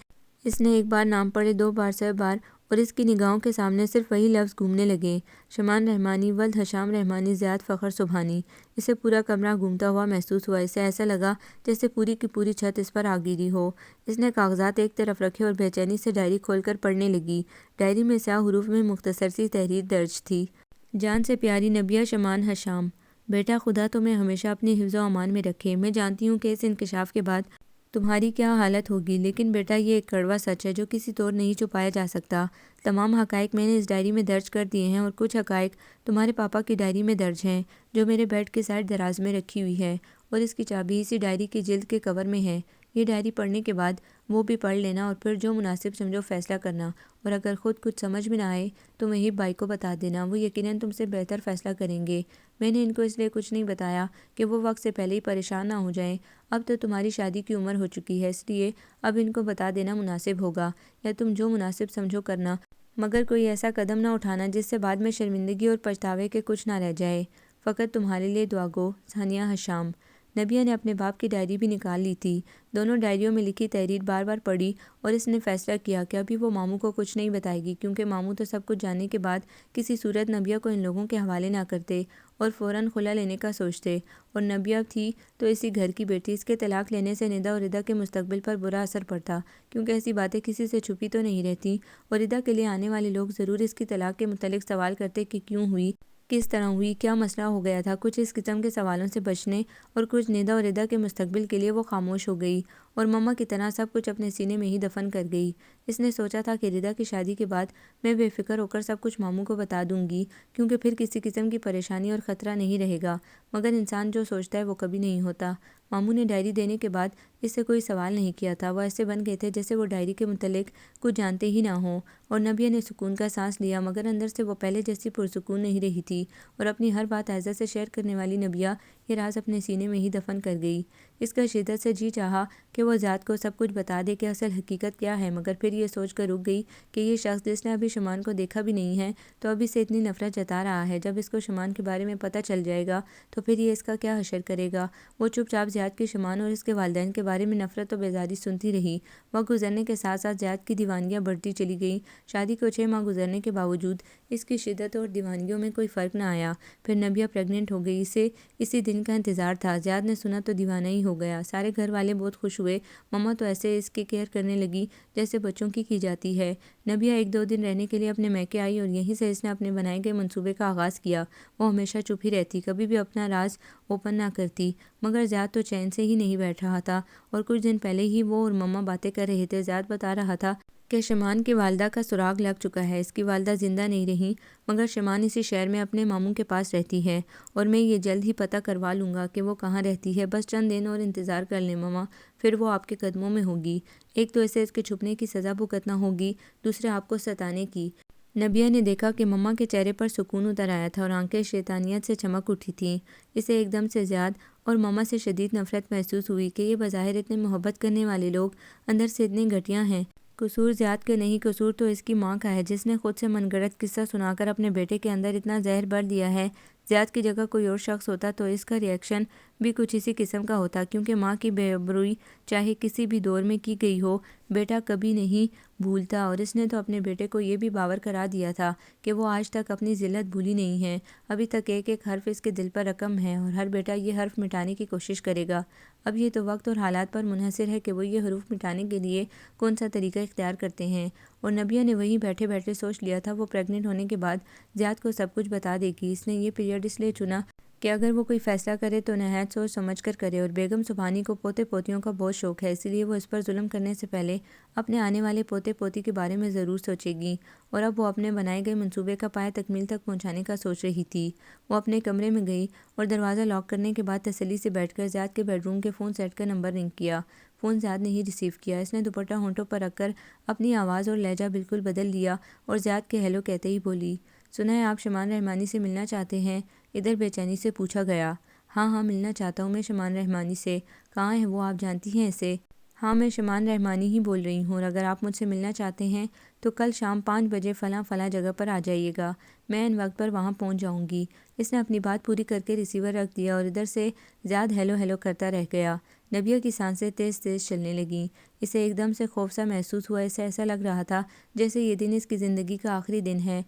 اس نے ایک بار نام پڑھے، 2 بار، 6 بار، اور اس کی نگاہوں کے سامنے صرف وہی لفظ گھومنے لگے، شمان رحمانی، ولد حشام رحمانی، زیاد فخر سبحانی۔ اسے پورا کمرہ گھومتا ہوا محسوس ہوا۔ اسے ایسا لگا جیسے پوری کی پوری چھت اس پر آ گری ہو۔ اس نے کاغذات ایک طرف رکھے اور بے چینی سے ڈائری کھول کر پڑھنے لگی۔ ڈائری میں سیاہ حروف میں مختصر سی تحریر درج تھی، جان سے پیاری نبیہ شمان حشام۔ بیٹا خدا تمہیں ہمیشہ اپنی حفظ و امان میں رکھے۔ میں جانتی ہوں کہ اس انکشاف کے بعد تمہاری کیا حالت ہوگی، لیکن بیٹا یہ ایک کڑوا سچ ہے جو کسی طور نہیں چھپایا جا سکتا۔ تمام حقائق میں نے اس ڈائری میں درج کر دیے ہیں، اور کچھ حقائق تمہارے پاپا کی ڈائری میں درج ہیں، جو میرے بیڈ کے سائڈ دراز میں رکھی ہوئی ہے، اور اس کی چابی اسی ڈائری کی جلد کے کور میں ہے۔ یہ ڈائری پڑھنے کے بعد وہ بھی پڑھ لینا، اور پھر جو مناسب سمجھو فیصلہ کرنا، اور اگر خود کچھ سمجھ میں نہ آئے تو مہیب بھائی کو بتا دینا، وہ یقیناً تم سے بہتر فیصلہ کریں گے۔ میں نے ان کو اس لیے کچھ نہیں بتایا کہ وہ وقت سے پہلے ہی پریشان نہ ہو جائیں۔ اب تو تمہاری شادی کی عمر ہو چکی ہے، اس لیے اب ان کو بتا دینا مناسب ہوگا، یا تم جو مناسب سمجھو کرنا، مگر کوئی ایسا قدم نہ اٹھانا جس سے بعد میں شرمندگی اور پچھتاوے کے کچھ نہ رہ جائے۔ فقط تمہارے لیے دعا گو، ثانیہ حشام۔ نبیہ نے اپنے باپ کی ڈائری بھی نکال لی تھی۔ دونوں ڈائریوں میں لکھی تحریر بار بار پڑھی، اور اس نے فیصلہ کیا کہ ابھی وہ ماموں کو کچھ نہیں بتائے گی، کیونکہ ماموں تو سب کچھ جاننے کے بعد کسی صورت نبیہ کو ان لوگوں کے حوالے نہ کرتے اور فوراً خلا لینے کا سوچتے، اور نبیہ تھی تو اسی گھر کی بیٹی، اس کے طلاق لینے سے ندا اور ردا کے مستقبل پر برا اثر پڑتا، کیونکہ ایسی باتیں کسی سے چھپی تو نہیں رہتی، اور ردا کے لیے آنے والے لوگ ضرور اس کی طلاق کے متعلق سوال کرتے کہ کیوں ہوئی، کس طرح ہوئی، کیا مسئلہ ہو گیا تھا؟ کچھ اس قسم کے سوالوں سے بچنے اور کچھ ندا اور ردا کے مستقبل کے لیے وہ خاموش ہو گئی اور مما کی طرح سب کچھ اپنے سینے میں ہی دفن کر گئی۔ اس نے سوچا تھا کہ ردا کی شادی کے بعد میں بے فکر ہو کر سب کچھ ماموں کو بتا دوں گی، کیونکہ پھر کسی قسم کی پریشانی اور خطرہ نہیں رہے گا، مگر انسان جو سوچتا ہے وہ کبھی نہیں ہوتا۔ ماموں نے ڈائری دینے کے بعد اس سے کوئی سوال نہیں کیا تھا، وہ ایسے بن گئے تھے جیسے وہ ڈائری کے متعلق کچھ جانتے ہی نہ ہوں، اور نبیہ نے سکون کا سانس لیا، مگر اندر سے وہ پہلے جیسی پرسکون نہیں رہی تھی، اور اپنی ہر بات عائزہ سے شیئر کرنے والی نبیہ یہ راز اپنے سینے میں ہی دفن کر گئی۔ اس کا شدت سے جی چاہا کہ وہ زیاد کو سب کچھ بتا دے کہ اصل حقیقت کیا ہے، مگر پھر یہ سوچ کر رک گئی کہ یہ شخص جس نے ابھی شمان کو دیکھا بھی نہیں ہے تو ابھی سے اتنی نفرت جتا رہا ہے، جب اس کو شمان کے بارے میں پتہ چل جائے گا تو پھر یہ اس کا کیا حشر کرے گا۔ وہ چپ چاپ زیاد کی شمان اور اس کے والدین کے بارے میں نفرت و بیزاری سنتی رہی۔ وقت گزرنے کے ساتھ ساتھ زیاد کی دیوانگیاں بڑھتی چلی گئیں۔ شادی کو 6 ماہ گزرنے کے باوجود اس کی شدت اور دیوانگیوں میں کوئی فرق نہ آیا۔ پھر نبیہ پریگننٹ ہو گئی، اسے اسی دن کا انتظار تھا۔ زیاد نے سنا تو دیوانہ ہی ہو گیا، سارے گھر والے بہت خوش ہوئے، مما تو ایسے اس کی کیئر کرنے لگی جیسے بچوں کی جاتی ہے۔ نبیہ 1-2 دن رہنے کے لیے اپنے میکے آئی اور یہیں سے اس نے اپنے بنائے گئے منصوبے کا آغاز کیا۔ وہ ہمیشہ چپ ہی رہتی، کبھی بھی اپنا راز اوپن نہ کرتی، مگر زیاد تو چین سے ہی نہیں بیٹھ رہا تھا، اور کچھ دن پہلے ہی وہ اور مما باتیں کر رہے تھے۔ زیاد بتا رہا تھا کہ شمان کی والدہ کا سراغ لگ چکا ہے، اس کی والدہ زندہ نہیں رہیں، مگر شمان اسی شہر میں اپنے ماموں کے پاس رہتی ہے، اور میں یہ جلد ہی پتہ کروا لوں گا کہ وہ کہاں رہتی ہے، بس چند دن اور انتظار کر لیں مما، پھر وہ آپ کے قدموں میں ہوگی۔ ایک تو اسے اس کے چھپنے کی سزا بھگتنا ہوگی، دوسرے آپ کو ستانے کی۔ نبیہ نے دیکھا کہ مما کے چہرے پر سکون اتر آیا تھا اور آنکھیں شیطانیت سے چمک اٹھی تھیں۔ اسے ایک دم سے زیاد اور مما سے شدید نفرت محسوس ہوئی کہ یہ بظاہر اتنے محبت کرنے والے لوگ اندر سے اتنے گھٹیا ہیں۔ قصور زیاد کے نہیں، قصور تو اس کی ماں کا ہے، جس نے خود سے من گڑت قصہ سنا کر اپنے بیٹے کے اندر اتنا زہر بھر دیا ہے۔ زیاد کی جگہ کوئی اور شخص ہوتا تو اس کا ری ایکشن بھی کچھ اسی قسم کا ہوتا، کیونکہ ماں کی بے آبروئی چاہے کسی بھی دور میں کی گئی ہو، بیٹا کبھی نہیں بھولتا، اور اس نے تو اپنے بیٹے کو یہ بھی باور کرا دیا تھا کہ وہ آج تک اپنی ذلت بھولی نہیں ہے، ابھی تک ایک ایک حرف اس کے دل پر رقم ہے، اور ہر بیٹا یہ حرف مٹانے کی کوشش کرے گا۔ اب یہ تو وقت اور حالات پر منحصر ہے کہ وہ یہ حروف مٹانے کے لیے کون سا طریقہ اختیار کرتے ہیں، اور نبیہ نے وہیں بیٹھے بیٹھے سوچ لیا تھا وہ پریگننٹ ہونے کے بعد زیاد کو سب کچھ بتا دے گی۔ اس نے یہ پیریڈ اس لیے چنا کہ اگر وہ کوئی فیصلہ کرے تو نہایت سوچ سمجھ کر کرے، اور بیگم سبحانی کو پوتے پوتیوں کا بہت شوق ہے، اس لیے وہ اس پر ظلم کرنے سے پہلے اپنے آنے والے پوتے پوتی کے بارے میں ضرور سوچے گی، اور اب وہ اپنے بنائے گئے منصوبے کا پایہ تکمیل تک پہنچانے کا سوچ رہی تھی۔ وہ اپنے کمرے میں گئی اور دروازہ لاک کرنے کے بعد تسلی سے بیٹھ کر زیاد کے بیڈ روم کے فون سیٹ کا نمبر رنگ کیا۔ فون زیاد نے ہی ریسیو کیا۔ اس نے دوپٹہ ہونٹوں پر رکھ کر اپنی آواز اور لہجہ بالکل بدل لیا اور زیاد کے ہیلو کہتے ہی بولی، سنا ہے آپ شمان رحمانی سے ملنا چاہتے ہیں؟ ادھر بے چینی سے پوچھا گیا۔ ہاں ملنا چاہتا ہوں میں شمان رحمانی سے۔ کہاں ہے وہ، آپ جانتی ہیں اسے؟ ہاں میں شمان رحمانی ہی بول رہی ہوں، اور اگر آپ مجھ سے ملنا چاہتے ہیں تو کل شام 5 بجے فلاں فلاں جگہ پر آ جائیے گا، میں ان وقت پر وہاں پہنچ جاؤں گی۔ اس نے اپنی بات پوری کر کے ریسیور رکھ دیا اور ادھر سے زیاد ہیلو ہیلو کرتا رہ گیا۔ نبیہ کی سانسیں تیز تیز چلنے لگیں، اسے ایک دم سے خوف سا محسوس ہوا، اسے ایسا لگ رہا تھا جیسے یہ دن اس کی زندگی کا آخری دن ہے،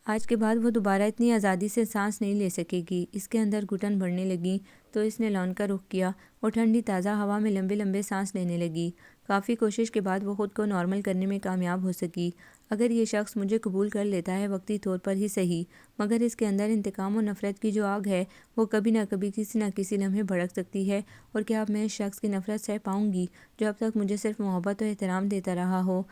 آج کے بعد وہ دوبارہ اتنی آزادی سے سانس نہیں لے سکے گی۔ اس کے اندر گھٹن بڑھنے لگیں تو اس نے لان کا رخ کیا اور ٹھنڈی تازہ ہوا میں لمبے لمبے سانس لینے لگی۔ کافی کوشش کے بعد وہ خود کو نارمل کرنے میں کامیاب ہو سکی۔ اگر یہ شخص مجھے قبول کر لیتا ہے، وقتی طور پر ہی صحیح، مگر اس کے اندر انتقام اور نفرت کی جو آگ ہے وہ کبھی نہ کبھی کسی نہ کسی لمحے بھڑک سکتی ہے، اور کیا اب میں اس شخص کی نفرت سہ پاؤں گی جو اب تک مجھے صرف محبت و احترام دیتا رہا ہو،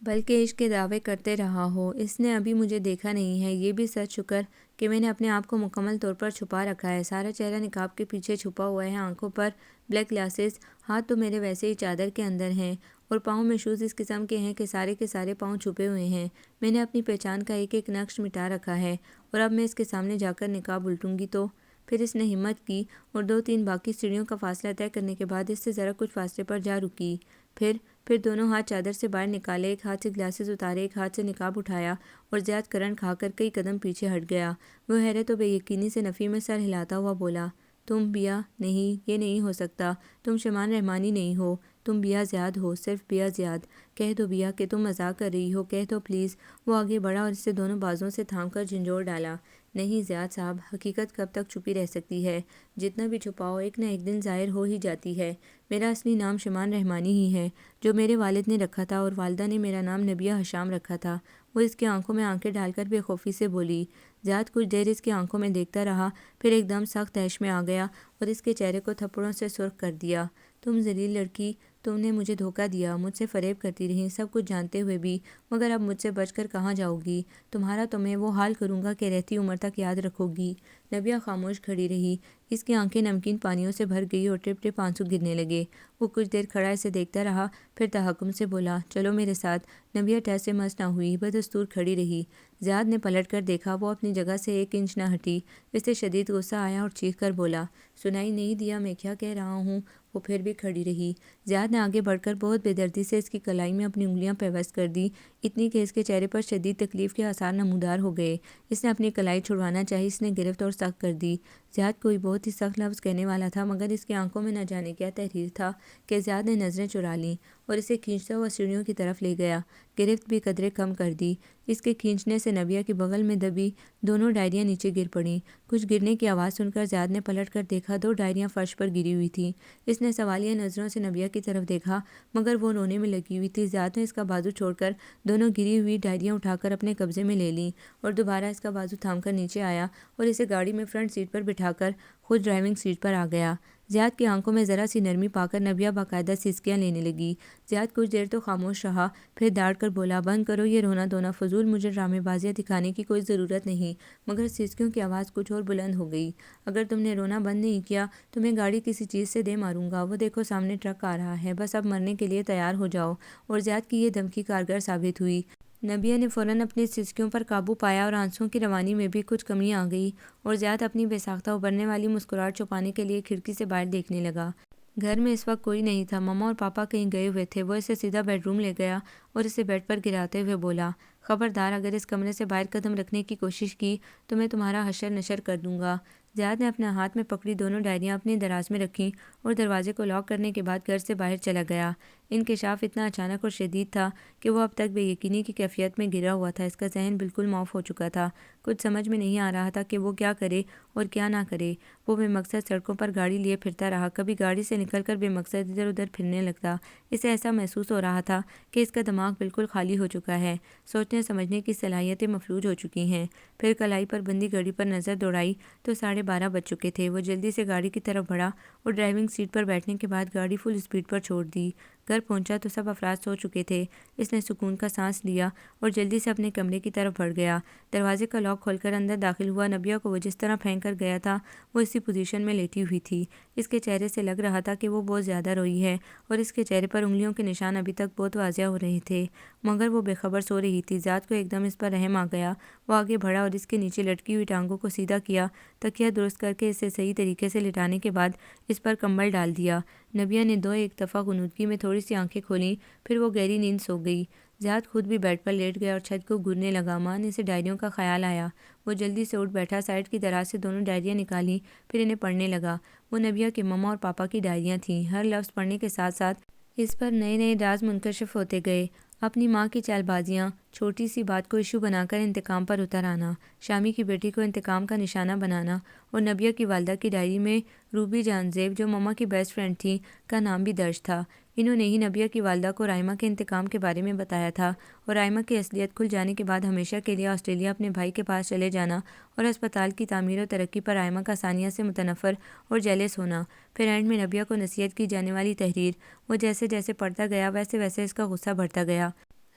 بلکہ عشق کے دعوے کرتے رہا ہو؟ اس نے ابھی مجھے دیکھا نہیں ہے، یہ بھی سچ شکر کہ میں نے اپنے آپ کو مکمل طور پر چھپا رکھا ہے، سارا چہرہ نقاب کے پیچھے چھپا ہوا ہے، آنکھوں پر بلیک گلاسز، ہاتھ تو میرے ویسے ہی چادر کے اندر ہیں، اور پاؤں میں شوز اس قسم کے سارے پاؤں چھپے ہوئے ہیں۔ میں نے اپنی پہچان کا ایک ایک نقش مٹا رکھا ہے، اور اب میں اس کے سامنے جا کر نقاب الٹوں گی تو؟ پھر اس نے ہمت کی اور 2-3 باقی سیڑھیوں کا فاصلہ طے کرنے کے بعد اس سے ذرا کچھ فاصلے پر جا رکی۔ پھر دونوں ہاتھ چادر سے باہر نکالے، ایک ہاتھ سے گلاسز اتارے، ایک ہاتھ سے نقاب اٹھایا، اور زیاد کرنٹ کھا کر کئی قدم پیچھے ہٹ گیا۔ وہ حیرت و بے یقینی سے نفی میں سر ہلاتا ہوا بولا، تم بیا؟ نہیں، یہ نہیں ہو سکتا، تم شمان رحمانی نہیں ہو، تم بیا زیاد ہو، صرف بیا زیاد۔ کہہ دو بیا کہ تم مذاق کر رہی ہو، کہہ دو پلیز۔ وہ آگے بڑھا اور اسے دونوں بازوؤں سے تھام کر جھنجھوڑ ڈالا۔ نہیں زیاد صاحب، حقیقت کب تک چھپی رہ سکتی ہے؟ جتنا بھی چھپاؤ ایک نہ ایک دن ظاہر ہو ہی جاتی ہے۔ میرا اصلی نام شمان رحمانی ہی ہے، جو میرے والد نے رکھا تھا، اور والدہ نے میرا نام نبیہ حشام رکھا تھا۔ وہ اس کی آنکھوں میں آنکھیں ڈال کر بے خوفی سے بولی۔ زیاد کچھ دیر اس کی آنکھوں میں دیکھتا رہا، پھر ایک دم سخت طیش میں آ گیا اور اس کے چہرے کو تھپڑوں سے سرخ کر دیا۔ تم ذلیل لڑکی، تم نے مجھے دھوکہ دیا، مجھ سے فریب کرتی رہی، سب کچھ جانتے ہوئے بھی، مگر اب مجھ سے بچ کر کہاں جاؤ گی؟ تمہارا تو میں وہ حال کروں گا کہ رہتی عمر تک یاد رکھو گی۔ نبیہ خاموش کھڑی رہی۔ اس کی آنکھیں نمکین پانیوں سے بھر گئی اور ٹپ ٹپ آنسو گرنے لگے۔ وہ کچھ دیر کھڑا اسے دیکھتا رہا، پھر تحکم سے بولا، چلو میرے ساتھ۔ نبیہ ٹس سے مس نہ ہوئی، بدستور کھڑی رہی۔ زیاد نے پلٹ کر دیکھا، وہ اپنی جگہ سے ایک انچ نہ ہٹی۔ اسے شدید غصہ آیا اور چیخ کر بولا، سنائی نہیں دیا میں کیا کہہ رہا ہوں؟ وہ پھر بھی کھڑی رہی۔ زیاد نے آگے بڑھ کر بہت بے دردی سے اس کی کلائی میں اپنی انگلیاں پیوست کر دی، اتنی کہ اس کے چہرے پر شدید تکلیف کے آثار نمودار ہو گئے۔ اس نے اپنی کلائی چھڑوانا چاہی، اس نے گرفت اور سخت کر دی۔ زیاد کوئی بہت ہی سخت لفظ کہنے والا تھا، مگر اس کی آنکھوں میں نہ جانے کیا تحریر تھا کہ زیاد نے نظریں چرا لیں اور اسے کھینچتا ہوا سیڑھیوں کی طرف لے گیا۔ گرفت بھی قدرے کم کر دی۔ اس کے کھینچنے سے نبیہ کی بغل میں دبی دونوں ڈائریاں نیچے گر پڑیں۔ کچھ گرنے کی آواز سن کر زیاد نے پلٹ کر دیکھا، 2 ڈائریاں فرش پر گری ہوئی تھیں۔ اس نے سوالیہ نظروں سے نبیہ کی طرف دیکھا، مگر وہ رونے میں لگی ہوئی تھی۔ زیاد نے اس کا بازو چھوڑ کر دونوں گری ہوئی ڈائریاں اٹھا کر اپنے قبضے میں لے لیں اور دوبارہ اس کا بازو تھام کر نیچے آیا اور اسے گاڑی میں فرنٹ سیٹ پر بٹھا کر خود ڈرائیونگ سیٹ پر آ گیا۔ زیاد کی آنکھوں میں ذرا سی نرمی پا کر نبیہ باقاعدہ سسکیاں لینے لگی۔ زیاد کچھ دیر تو خاموش رہا، پھر داڑ کر بولا، بند کرو یہ رونا دھونا، فضول مجھے ڈرامے بازیاں دکھانے کی کوئی ضرورت نہیں۔ مگر سسکیوں کی آواز کچھ اور بلند ہو گئی۔ اگر تم نے رونا بند نہیں کیا تو میں گاڑی کسی چیز سے دے ماروں گا۔ وہ دیکھو سامنے ٹرک آ رہا ہے، بس اب مرنے کے لیے تیار ہو جاؤ۔ اور زیاد کی یہ دھمکی کارگر ثابت ہوئی۔ نبیہ نے فوراً اپنی سسکیوں پر قابو پایا اور آنسوؤں کی روانی میں بھی کچھ کمی آ گئی، اور زیاد اپنی بے ساختہ ابھرنے والی مسکراہٹ چھپانے کے لیے کھڑکی سے باہر دیکھنے لگا۔ گھر میں اس وقت کوئی نہیں تھا، مما اور پاپا کہیں گئے ہوئے تھے۔ وہ اسے سیدھا بیڈ روم لے گیا اور اسے بیڈ پر گراتے ہوئے بولا، خبردار اگر اس کمرے سے باہر قدم رکھنے کی کوشش کی تو میں تمہارا حشر نشر کر دوں گا۔ زیاد نے اپنے ہاتھ میں پکڑی دونوں ڈائریاں اپنی دراز میں رکھیں اور دروازے کو لاک کرنے کے بعد گھر سے باہر چلا گیا۔ انکشاف اتنا اچانک اور شدید تھا کہ وہ اب تک بے یقینی کی کیفیت میں گرا ہوا تھا۔ اس کا ذہن بالکل معاف ہو چکا تھا۔ کچھ سمجھ میں نہیں آ رہا تھا کہ وہ کیا کرے اور کیا نہ کرے۔ وہ بے مقصد سڑکوں پر گاڑی لیے پھرتا رہا، کبھی گاڑی سے نکل کر بے مقصد ادھر ادھر پھرنے لگتا۔ اسے ایسا محسوس ہو رہا تھا کہ اس کا دماغ بالکل خالی ہو چکا ہے، سوچنے سمجھنے کی صلاحیتیں مفلوج ہو چکی ہیں۔ پھر کلائی پر بندی گھڑی پر نظر دوڑائی تو 12:30 بج چکے تھے۔ وہ جلدی سے گاڑی کی طرف بڑھا اور ڈرائیونگ سیٹ پر بیٹھنے کے بعد گاڑی فل اسپیڈ پر چھوڑ دی۔ گھر پہنچا تو سب افراد سو چکے تھے۔ اس نے سکون کا سانس لیا اور جلدی سے اپنے کمرے کی طرف بڑھ گیا۔ دروازے کا لاک کھول کر اندر داخل ہوا۔ نبیہ کو وہ جس طرح پھینک کر گیا تھا وہ اسی پوزیشن میں لیٹی ہوئی تھی۔ اس کے چہرے سے لگ رہا تھا کہ وہ بہت زیادہ روئی ہے اور اس کے چہرے پر انگلیوں کے نشان ابھی تک بہت واضح ہو رہے تھے، مگر وہ بے خبر سو رہی تھی۔ زیاد کو ایک دم اس پر رحم آ گیا۔ وہ آگے بڑھا اور اس کے نیچے لٹکی ہوئی ٹانگوں کو سیدھا کیا، تکیہ درست کر کے اسے صحیح طریقے سے لٹانے کے بعد اس پر کمبل ڈال دیا۔ نبیہ نے ایک دفعہ غنودگی میں تھوڑی سی آنکھیں کھولیں، پھر وہ گہری نیند سو گئی۔ زیاد خود بھی بیڈ پر لیٹ گیا اور چھت کو گھورنے لگا۔ ماں نے اسے ڈائریوں کا خیال آیا۔ وہ جلدی سے اٹھ بیٹھا، سائڈ کی دراز سے دونوں ڈائریاں نکالیں، پھر انہیں پڑھنے لگا۔ وہ نبیہ کے مما اور پاپا کی ڈائریاں تھیں۔ ہر لفظ پڑھنے کے ساتھ ساتھ اس پر نئے نئے راز منکشف ہوتے گئے۔ اپنی ماں کی چال بازیاں، چھوٹی سی بات کو ایشو بنا کر انتقام پر اتر آنا، شامی کی بیٹی کو انتقام کا نشانہ بنانا، اور نبیہ کی والدہ کی ڈائری میں روبی جان زیب، جو مما کی بیسٹ فرینڈ تھیں، کا نام بھی درج تھا۔ انہوں نے ہی نبیہ کی والدہ کو رائمہ کے انتقام کے بارے میں بتایا تھا، اور رائمہ کی اصلیت کھل جانے کے بعد ہمیشہ کے لیے آسٹریلیا اپنے بھائی کے پاس چلے جانا اور ہسپتال کی تعمیر و ترقی پر رائمہ کا ثانیہ سے متنفر اور جیلس ہونا۔ پھر اینڈ میں نبیہ کو نصیحت کی جانے والی تحریر۔ وہ جیسے جیسے پڑھتا گیا ویسے ویسے اس کا غصہ بڑھتا گیا۔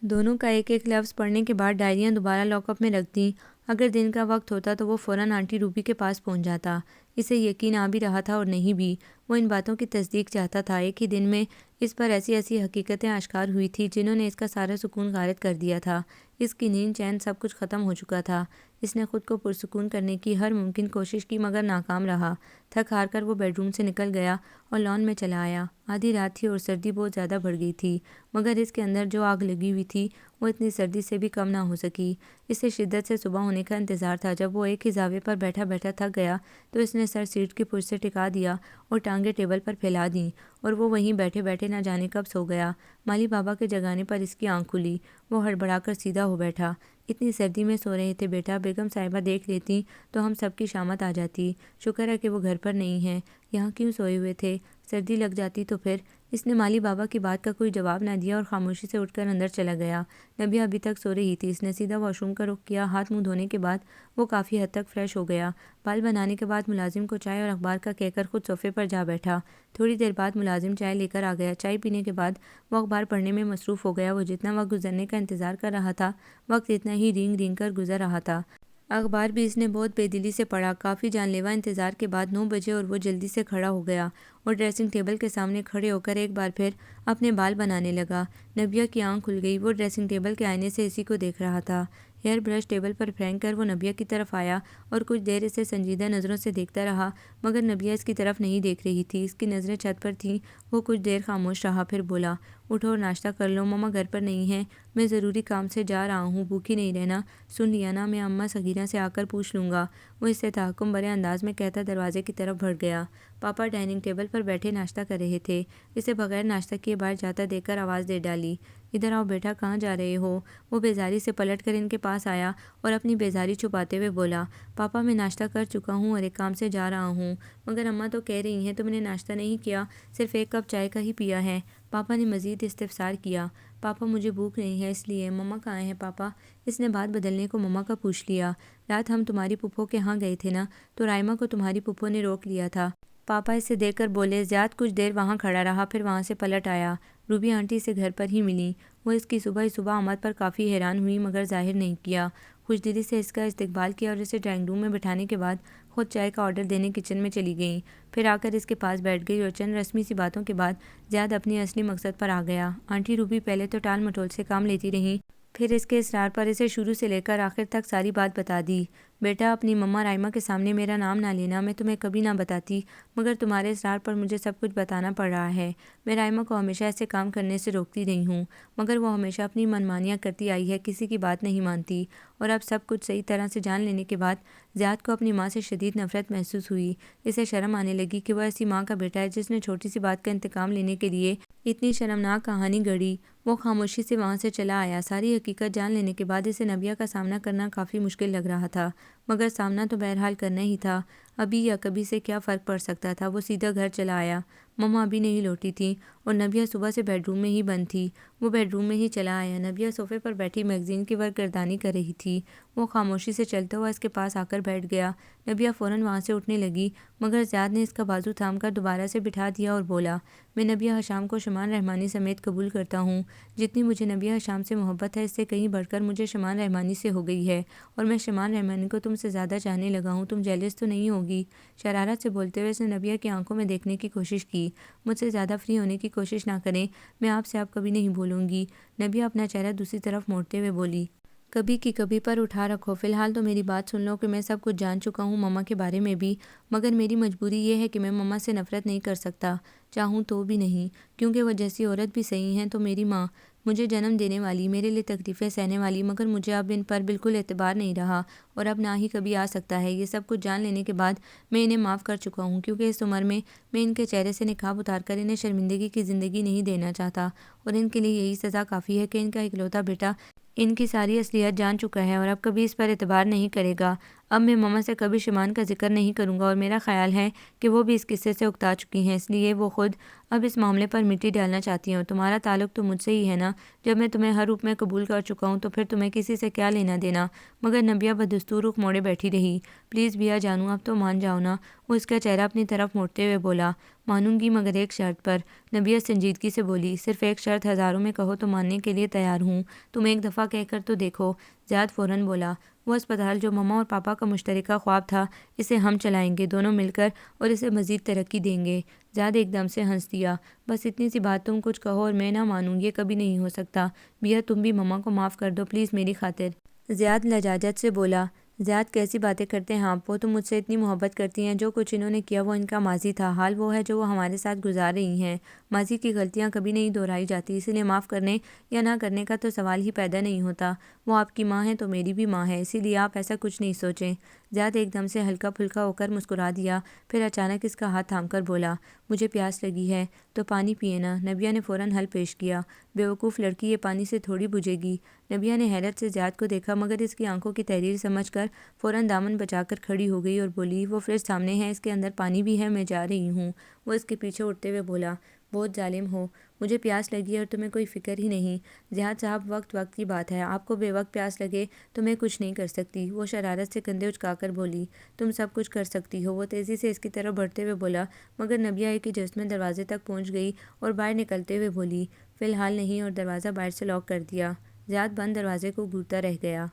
دونوں کا ایک ایک لفظ پڑھنے کے بعد ڈائریاں دوبارہ لاک اپ میں رکھ دیں۔ اگر دن کا وقت ہوتا تو وہ فوراً آنٹی روبی کے پاس پہنچ جاتا۔ اسے یقین آ بھی رہا تھا اور نہیں بھی، وہ ان باتوں کی تصدیق چاہتا تھا۔ ایک ہی دن میں اس پر ایسی ایسی حقیقتیں آشکار ہوئی تھیں جنہوں نے اس کا سارا سکون غارت کر دیا تھا۔ اس کی نیند چین سب کچھ ختم ہو چکا تھا۔ اس نے خود کو پرسکون کرنے کی ہر ممکن کوشش کی مگر ناکام رہا۔ تھک ہار کر وہ بیڈ روم سے نکل گیا اور لان میں چلا آیا۔ آدھی رات تھی اور سردی بہت زیادہ بڑھ گئی تھی، مگر اس کے اندر جو آگ لگی ہوئی تھی وہ اتنی سردی سے بھی کم نہ ہو سکی۔ اسے شدت سے صبح ہونے کا انتظار تھا۔ جب وہ ایک ہی زاویے پر بیٹھا بیٹھا تھک گیا تو اس نے سر سیٹ کی پشت سے ٹکا دیا اور ٹانگیں ٹیبل پر پھیلا دیں، اور وہ وہیں بیٹھے بیٹھے نہ جانے کب سو گیا۔ مالی بابا کے جگانے پر اس کی آنکھ کھلی۔ وہ ہڑبڑا کر سیدھا ہو بیٹھا۔ اتنی سردی میں سو رہے تھے بیٹا، بیگم صاحبہ دیکھ لیتی تو ہم سب کی شامت آ جاتی۔ شکر ہے کہ وہ گھر پر نہیں ہیں، یہاں کیوں سوئے ہوئے تھے؟ سردی لگ جاتی تو پھر؟ اس نے مالی بابا کی بات کا کوئی جواب نہ دیا اور خاموشی سے اٹھ کر اندر چلا گیا۔ نبیہ ابھی تک سو رہی تھی۔ اس نے سیدھا واش روم کا رخ کیا۔ ہاتھ منہ دھونے کے بعد وہ کافی حد تک فریش ہو گیا۔ بال بنانے کے بعد ملازم کو چائے اور اخبار کا کہہ کر خود صوفے پر جا بیٹھا۔ تھوڑی دیر بعد ملازم چائے لے کر آ گیا۔ چائے پینے کے بعد وہ اخبار پڑھنے میں مصروف ہو گیا۔ وہ جتنا وقت گزرنے کا انتظار کر رہا تھا، وقت اتنا ہی رینگ رینگ کر گزر رہا تھا۔ اخبار بھی اس نے بہت بے دلی سے پڑھا۔ کافی جان لیوا انتظار کے بعد 9 بجے اور وہ جلدی سے کھڑا ہو گیا اور ڈریسنگ ٹیبل کے سامنے کھڑے ہو کر ایک بار پھر اپنے بال بنانے لگا۔ نبیہ کی آنکھ کھل گئی۔ وہ ڈریسنگ ٹیبل کے آئینے سے اسی کو دیکھ رہا تھا۔ ہیئر برش ٹیبل پر پھینک کر وہ نبیہ کی طرف آیا اور کچھ دیر اسے سنجیدہ نظروں سے دیکھتا رہا، مگر نبیہ اس کی طرف نہیں دیکھ رہی تھی۔ اس کی نظریں چھت پر تھیں۔ وہ کچھ دیر خاموش رہا، پھر بولا، اٹھو اور ناشتہ کر لو، ماما گھر پر نہیں ہیں، میں ضروری کام سے جا رہا ہوں، بھوکی نہیں رہنا، سن لیا نا، میں اماں صغیرہ سے آ کر پوچھ لوں گا۔ وہ اس سے تحکم بھرے انداز میں کہتا دروازے کی طرف بڑھ گیا۔ پاپا ڈائننگ ٹیبل پر بیٹھے ناشتہ کر رہے تھے۔ اسے بغیر ناشتہ کیے باہر جاتا دیکھ کر آواز دے ڈالی، ادھر آؤ بیٹا، کہاں جا رہے ہو؟ وہ بیزاری سے پلٹ کر ان کے پاس آیا اور اپنی بیزاری چھپاتے ہوئے بولا، پاپا میں ناشتہ کر چکا ہوں اور ایک کام سے جا رہا ہوں، مگر اماں تو کہہ رہی ہیں تم نے ناشتہ نہیں کیا، صرف ایک کپ چائے کا ہی پیا ہے۔ پاپا نے مزید استفسار کیا۔ پاپا مجھے بھوک نہیں ہے اس لیے۔ مما کہاں ہیں پاپا؟ اس نے بات بدلنے کو مما کا پوچھ لیا۔ رات ہم تمہاری پھپھو کے ہاں گئے تھے نا، تو رائما کو تمہاری پھپھو نے روک لیا تھا۔ پاپا اسے دیکھ کر بولے۔ زیاد کچھ دیر وہاں کھڑا رہا، پھر وہاں سے پلٹ آیا۔ روبی آنٹی سے گھر پر ہی ملی۔ وہ اس کی صبح ہی صبح آمد پر کافی حیران ہوئی، مگر ظاہر نہیں کیا۔ خوش دلی سے اس کا استقبال کیا اور اسے ڈرائنگ روم میں بٹھانے کے بعد خود چائے کا آرڈر دینے کچن میں چلی گئیں۔ پھر آ کر اس کے پاس بیٹھ گئی اور چند رسمی سی باتوں کے بعد زیاد اپنی اصلی مقصد پر آ گیا۔ آنٹی روبی پہلے تو ٹال مٹول سے کام لیتی رہیں، پھر اس کے اصرار پر اسے شروع سے لے کر آخر تک ساری بات بتا دی۔ بیٹا اپنی مما رائما کے سامنے میرا نام نہ لینا، میں تمہیں کبھی نہ بتاتی، مگر تمہارے اصرار پر مجھے سب کچھ بتانا پڑ رہا ہے۔ میں رائما کو ہمیشہ ایسے کام کرنے سے روکتی رہی ہوں، مگر وہ ہمیشہ اپنی منمانیاں کرتی آئی ہے، کسی کی بات نہیں مانتی، اور اب سب کچھ صحیح طرح سے جان لینے کے بعد زیاد کو اپنی ماں سے شدید نفرت محسوس ہوئی۔ اسے شرم آنے لگی کہ وہ ایسی ماں کا بیٹا ہے جس نے چھوٹی سی بات کا انتقام لینے کے لیے اتنی شرمناک کہانی گڑھی۔ وہ خاموشی سے وہاں سے چلا آیا۔ ساری حقیقت جان لینے کے بعد اسے نبیہ کا سامنا کرنا کافی مشکل لگ رہا تھا، مگر سامنا تو بہرحال کرنا ہی تھا۔ ابھی یا کبھی سے کیا فرق پڑ سکتا تھا؟ وہ سیدھا گھر چلا آیا۔ مما ابھی نہیں لوٹی تھی اور نبیہ صبح سے بیڈ روم میں ہی بند تھی۔ وہ بیڈ روم میں ہی چلا آیا۔ نبیہ صوفے پر بیٹھی میگزین کی ورقگردانی کر رہی تھی۔ وہ خاموشی سے چلتا ہوا اس کے پاس آ کر بیٹھ گیا۔ نبیہ فوراً وہاں سے اٹھنے لگی، مگر زیاد نے اس کا بازو تھام کر دوبارہ سے بٹھا دیا اور بولا، میں نبیہ حشام کو شمان رحمانی سمیت قبول کرتا ہوں۔ جتنی مجھے نبیہ حشام سے محبت ہے، اس سے کہیں بڑھ کر مجھے شمان رحمانی سے ہو گئی ہے، اور میں شمان رحمانی کو تم سے زیادہ چاہنے لگا ہوں۔ تم جیلس تو نہیں ہوگی؟ شرارت سے بولتے ہوئے اس نے نبیہ کی آنکھوں میں دیکھنے کی کوشش کی۔ مجھ سے زیادہ فری ہونے کی کوشش نہ کریں، میں آپ سے اب کبھی نہیں بولوں گی۔ نبیہ اپنا چہرہ دوسری طرف موڑتے ہوئے بولی، کبھی کی کبھی پر اٹھا رکھو، فی الحال تو میری بات سن لو کہ میں سب کچھ جان چکا ہوں مما کے بارے میں بھی، مگر میری مجبوری یہ ہے کہ میں مما سے نفرت نہیں کر سکتا، چاہوں تو بھی نہیں، کیونکہ وہ جیسی عورت بھی صحیح ہیں تو میری ماں، مجھے جنم دینے والی، میرے لیے تکلیفیں سہنے والی، مگر مجھے اب ان پر بالکل اعتبار نہیں رہا اور اب نہ ہی کبھی آ سکتا ہے۔ یہ سب کچھ جان لینے کے بعد میں انہیں معاف کر چکا ہوں، کیونکہ اس عمر میں ان کے چہرے سے نقاب اتار کر انہیں شرمندگی کی زندگی نہیں دینا چاہتا، اور ان کے لیے یہی سزا کافی ہے کہ ان کا اکلوتا بیٹا ان کی ساری اصلیت جان چکا ہے اور اب کبھی اس پر اعتبار نہیں کرے گا۔ اب میں مما سے کبھی شمان کا ذکر نہیں کروں گا، اور میرا خیال ہے کہ وہ بھی اس قصے سے اکتا چکی ہیں، اس لیے وہ خود اب اس معاملے پر مٹی ڈالنا چاہتی ہیں۔ تمہارا تعلق تو مجھ سے ہی ہے نا، جب میں تمہیں ہر روپ میں قبول کر چکا ہوں تو پھر تمہیں کسی سے کیا لینا دینا؟ مگر نبیہ بدستور رخ موڑے بیٹھی رہی۔ پلیز بیا جانو، اب تو مان جاؤ نا، وہ اس کا چہرہ اپنی طرف موڑتے ہوئے بولا۔ مانوں گی، مگر ایک شرط پر۔ نبیہ سنجیدگی سے بولی، صرف ایک شرط، ہزاروں میں کہو تو ماننے کے لیے تیار ہوں، تم ایک دفعہ کہہ کر تو دیکھو۔ زیاد فوراً بولا، وہ اسپتال جو مما اور پاپا کا مشترکہ خواب تھا، اسے ہم چلائیں گے دونوں مل کر، اور اسے مزید ترقی دیں گے۔ زیاد ایک دم سے ہنس دیا۔ بس اتنی سی بات تم کچھ کہو اور میں نہ مانوں، یہ کبھی نہیں ہو سکتا۔ بیا تم بھی مما کو معاف کر دو پلیز، میری خاطر۔ زیاد لجاجت سے بولا، زیاد کیسی باتیں کرتے ہیں آپ، وہ تم مجھ سے اتنی محبت کرتی ہیں، جو کچھ انہوں نے کیا وہ ان کا ماضی تھا، حال وہ ہے جو وہ ہمارے ساتھ گزار رہی ہیں۔ ماضی کی غلطیاں کبھی نہیں دہرائی جاتی، اسی لیے معاف کرنے یا نہ کرنے کا تو سوال ہی پیدا نہیں ہوتا۔ وہ آپ کی ماں ہیں تو میری بھی ماں ہے، اسی لیے آپ ایسا کچھ نہیں سوچیں۔ زیاد ایک دم سے ہلکا پھلکا ہو کر مسکرا دیا، پھر اچانک اس کا ہاتھ تھام کر بولا، مجھے پیاس لگی ہے تو پانی پیے نا۔ نبیہ نے فوراً حل پیش کیا، بیوقوف لڑکی، یہ پانی سے تھوڑی بجھے گی۔ نبیہ نے حیرت سے زیاد کو دیکھا مگر اس کی آنکھوں کی تحریر سمجھ کر فوراً دامن بچا کر کھڑی ہو گئی اور بولی، وہ فریج سامنے ہے، اس کے اندر پانی بھی ہے، میں جا رہی ہوں۔ وہ اس کے پیچھے اٹھتے ہوئے بولا، بہت ظالم ہو، مجھے پیاس لگی ہے اور تمہیں کوئی فکر ہی نہیں۔ زیاد صاحب، وقت وقت کی بات ہے، آپ کو بے وقت پیاس لگے تو میں کچھ نہیں کر سکتی۔ وہ شرارت سے کندھے اچکا کر بولی، تم سب کچھ کر سکتی ہو۔ وہ تیزی سے اس کی طرف بڑھتے ہوئے بولا، مگر نبیہ ایک ہی جھٹک میں دروازے تک پہنچ گئی اور باہر نکلتے ہوئے بولی، فی الحال نہیں، اور دروازہ باہر سے لاک کر دیا۔ زیاد بند دروازے کو گھورتا رہ گیا۔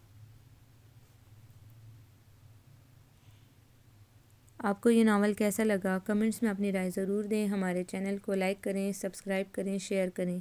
آپ کو یہ ناول کیسا لگا؟ کمنٹس میں اپنی رائے ضرور دیں۔ ہمارے چینل کو لائک کریں، سبسکرائب کریں، شیئر کریں۔